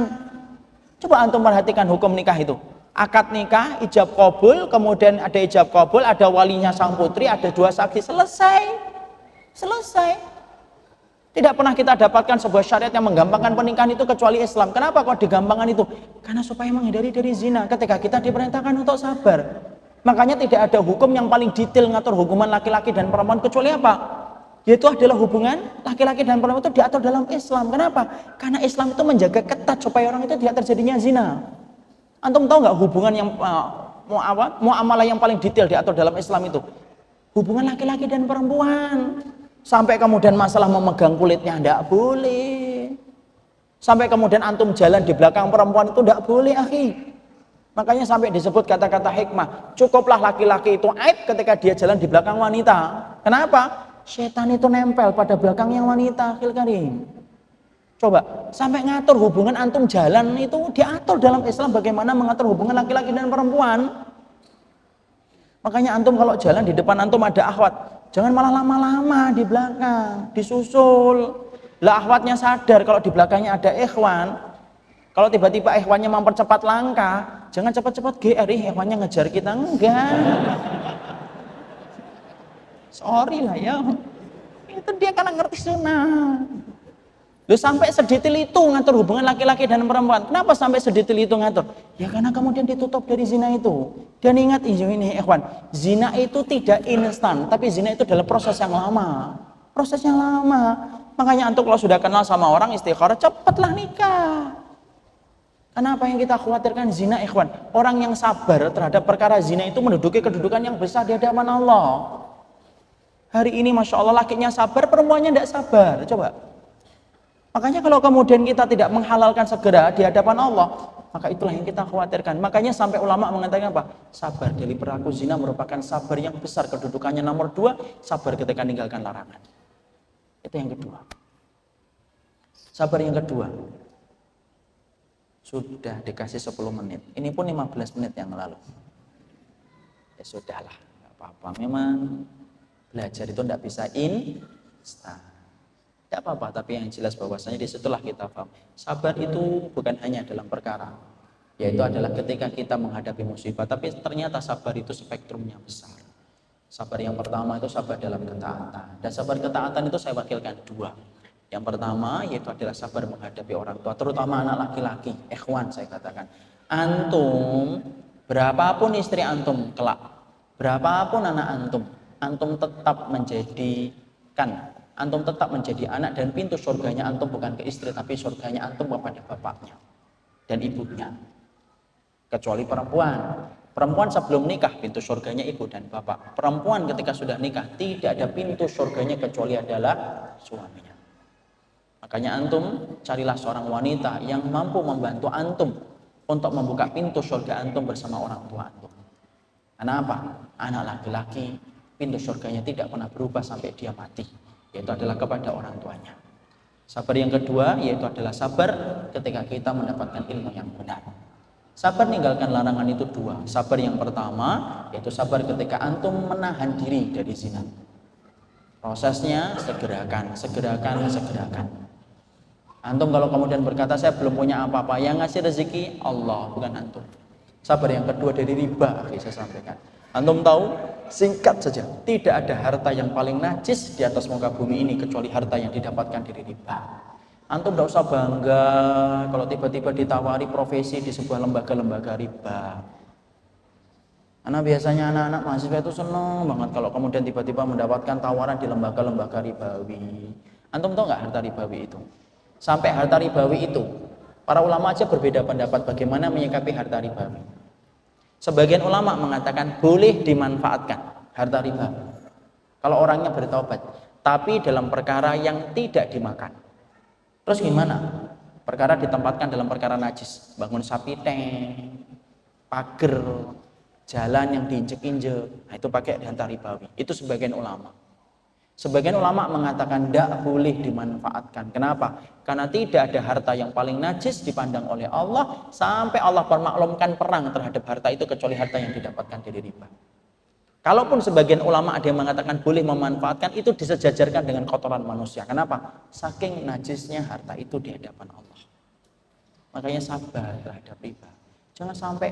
Speaker 1: Coba antum perhatikan hukum nikah itu. Akad nikah, ijab qabul, kemudian ada ijab qabul, ada walinya sang putri, ada 2 saksi, selesai. Tidak pernah kita dapatkan sebuah syariat yang menggampangkan pernikahan itu kecuali Islam. Kenapa kok digampangkan itu? Karena supaya menghindari dari zina. Ketika kita diperintahkan untuk sabar. Makanya tidak ada hukum yang paling detail ngatur hubungan laki-laki dan perempuan kecuali apa? Yaitu adalah hubungan laki-laki dan perempuan itu diatur dalam Islam. Kenapa? Karena Islam itu menjaga ketat supaya orang itu tidak terjadinya zina. Antum tahu nggak hubungan yang muamalah yang paling detail diatur dalam Islam itu? Hubungan laki-laki dan perempuan. Sampai kemudian masalah memegang kulitnya tidak boleh. Sampai kemudian antum jalan di belakang perempuan itu tidak boleh, akhi. Makanya sampai disebut kata-kata hikmah, cukuplah laki-laki itu aib ketika dia jalan di belakang wanita. Kenapa? Setan itu nempel pada belakangnya wanita, akhil karim. Coba, sampai ngatur hubungan antum jalan itu diatur dalam Islam bagaimana mengatur hubungan laki-laki dan perempuan. Makanya antum kalau jalan di depan antum ada akhwat, jangan malah lama-lama di belakang, disusul. Lah akhwatnya sadar kalau di belakangnya ada ikhwan. Kalau tiba-tiba ikhwannya mempercepat langkah, jangan cepat-cepat GR, ikhwannya ngejar kita, enggak. Sorry lah ya. Itu dia karena ngerti sunnah. Loh, sampai sedetail itu ngatur hubungan laki-laki dan perempuan. Kenapa sampai sedetail itu ngatur? Ya karena kemudian ditutup dari zina itu. Dan ingat ini ikhwan, zina itu tidak instan, tapi zina itu adalah proses yang lama. Proses yang lama. Makanya antum kalau sudah kenal sama orang istikharah, cepatlah nikah. Karena apa yang kita khawatirkan zina, ikhwan. Orang yang sabar terhadap perkara zina itu menduduki kedudukan yang besar di hadapan Allah. Hari ini Masya Allah lakinya sabar, perempuannya tidak sabar. Coba. Makanya kalau kemudian kita tidak menghalalkan segera di hadapan Allah, maka itulah yang kita khawatirkan. Makanya sampai ulama mengatakan apa? Sabar dari perilaku zina merupakan sabar yang besar. Kedudukannya nomor 2, sabar ketika meninggalkan larangan. Itu yang kedua. Sabar yang kedua. Sudah dikasih 10 menit. Ini pun 15 menit yang lalu. Ya sudahlah, nggak apa-apa. Memang belajar itu tidak bisa instan. Tidak apa-apa, tapi yang jelas bahwasanya disitulah kita paham. Sabar itu bukan hanya dalam perkara, yaitu adalah ketika kita menghadapi musibah, tapi ternyata sabar itu spektrumnya besar. Sabar yang pertama itu sabar dalam ketaatan. Dan sabar ketaatan itu saya wakilkan 2. Yang pertama yaitu adalah sabar menghadapi orang tua, terutama anak laki-laki, ikhwan saya katakan. Antum, berapapun istri antum kelak, berapapun anak antum tetap menjadikan, antum tetap menjadi anak dan pintu surganya antum bukan ke istri tapi surganya antum kepada bapaknya dan ibunya. Kecuali perempuan. Perempuan sebelum nikah pintu surganya ibu dan bapak. Perempuan ketika sudah nikah tidak ada pintu surganya kecuali adalah suaminya. Makanya antum carilah seorang wanita yang mampu membantu antum untuk membuka pintu surga antum bersama orang tua antum. Karena apa? Anak laki-laki pintu surganya tidak pernah berubah sampai dia mati, yaitu adalah kepada orang tuanya. Sabar yang kedua yaitu adalah sabar ketika kita mendapatkan ilmu yang benar. Sabar meninggalkan larangan itu dua. Sabar yang pertama yaitu sabar ketika antum menahan diri dari zina. Prosesnya segerakan. Antum kalau kemudian berkata saya belum punya apa-apa, yang ngasih rezeki Allah, bukan antum. Sabar yang kedua dari riba, saya sampaikan. Antum tahu, singkat saja, tidak ada harta yang paling najis di atas muka bumi ini kecuali harta yang didapatkan dari riba. Antum tidak usah bangga kalau tiba-tiba ditawari profesi di sebuah lembaga-lembaga riba. Karena biasanya anak-anak mahasiswa itu senang banget kalau kemudian tiba-tiba mendapatkan tawaran di lembaga-lembaga ribawi. Antum tahu nggak harta ribawi itu? Sampai harta ribawi itu, para ulama aja berbeda pendapat bagaimana menyikapi harta ribawi. Sebagian ulama mengatakan boleh dimanfaatkan harta ribawi kalau orangnya bertaubat, tapi dalam perkara yang tidak dimakan. Terus gimana? Perkara ditempatkan dalam perkara najis, bangun sapi tank, pagar, jalan yang diinjek-injek, nah itu pakai harta ribawi. Itu sebagian ulama. Sebagian ulama mengatakan tidak boleh dimanfaatkan. Kenapa? Karena tidak ada harta yang paling najis dipandang oleh Allah sampai Allah permaklumkan perang terhadap harta itu kecuali harta yang didapatkan dari riba. Kalaupun sebagian ulama ada yang mengatakan boleh memanfaatkan, itu disejajarkan dengan kotoran manusia. Kenapa? Saking najisnya harta itu di hadapan Allah. Makanya sabar terhadap riba. Jangan sampai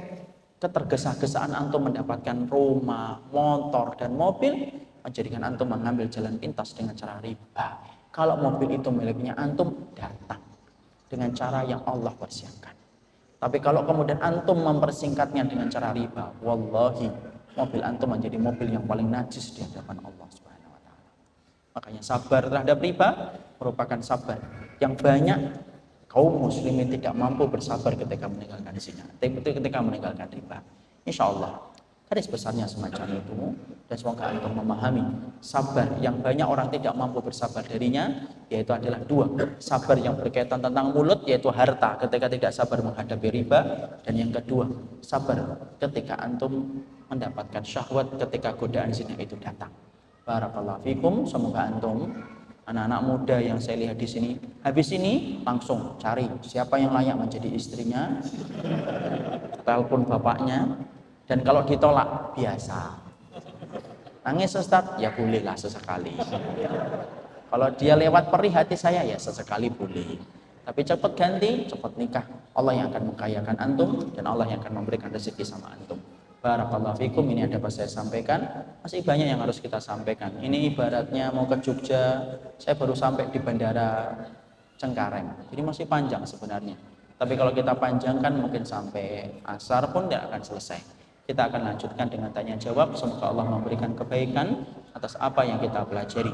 Speaker 1: ketergesa-gesaan antum mendapatkan rumah, motor, dan mobil menjadikan antum mengambil jalan pintas dengan cara riba. Kalau mobil itu miliknya antum, datang dengan cara yang Allah persiapkan. Tapi kalau kemudian antum mempersingkatnya dengan cara riba, wallahi mobil antum menjadi mobil yang paling najis di hadapan Allah Subhanahu wa taala. Makanya sabar terhadap riba merupakan sabar yang banyak kaum muslimin tidak mampu bersabar ketika meninggalkan zina, ketika meninggalkan riba. Insyaallah garis besarnya semacam itu, dan semoga antum memahami sabar yang banyak orang tidak mampu bersabar darinya, yaitu adalah dua. Sabar yang berkaitan tentang mulut, yaitu harta ketika tidak sabar menghadapi riba, dan yang kedua, sabar ketika antum mendapatkan syahwat ketika godaan zina itu datang. Barakallahu fikum, semoga antum anak-anak muda yang saya lihat di sini, habis ini langsung cari siapa yang layak menjadi istrinya, telepon bapaknya, dan kalau ditolak biasa. Nangis Ustaz, ya bolehlah sesekali. Kalau dia lewat perih hati saya, ya sesekali boleh. Tapi cepat ganti, cepat nikah. Allah yang akan mengkayakan antum dan Allah yang akan memberikan rezeki sama antum. Barakallahu fikum, ini ada apa saya sampaikan. Masih banyak yang harus kita sampaikan. Ini ibaratnya mau ke Jogja, saya baru sampai di Bandara Cengkareng. Jadi masih panjang sebenarnya. Tapi kalau kita panjangkan mungkin sampai asar pun tidak akan selesai. Kita akan lanjutkan dengan tanya jawab. Semoga Allah memberikan kebaikan atas apa yang kita pelajari.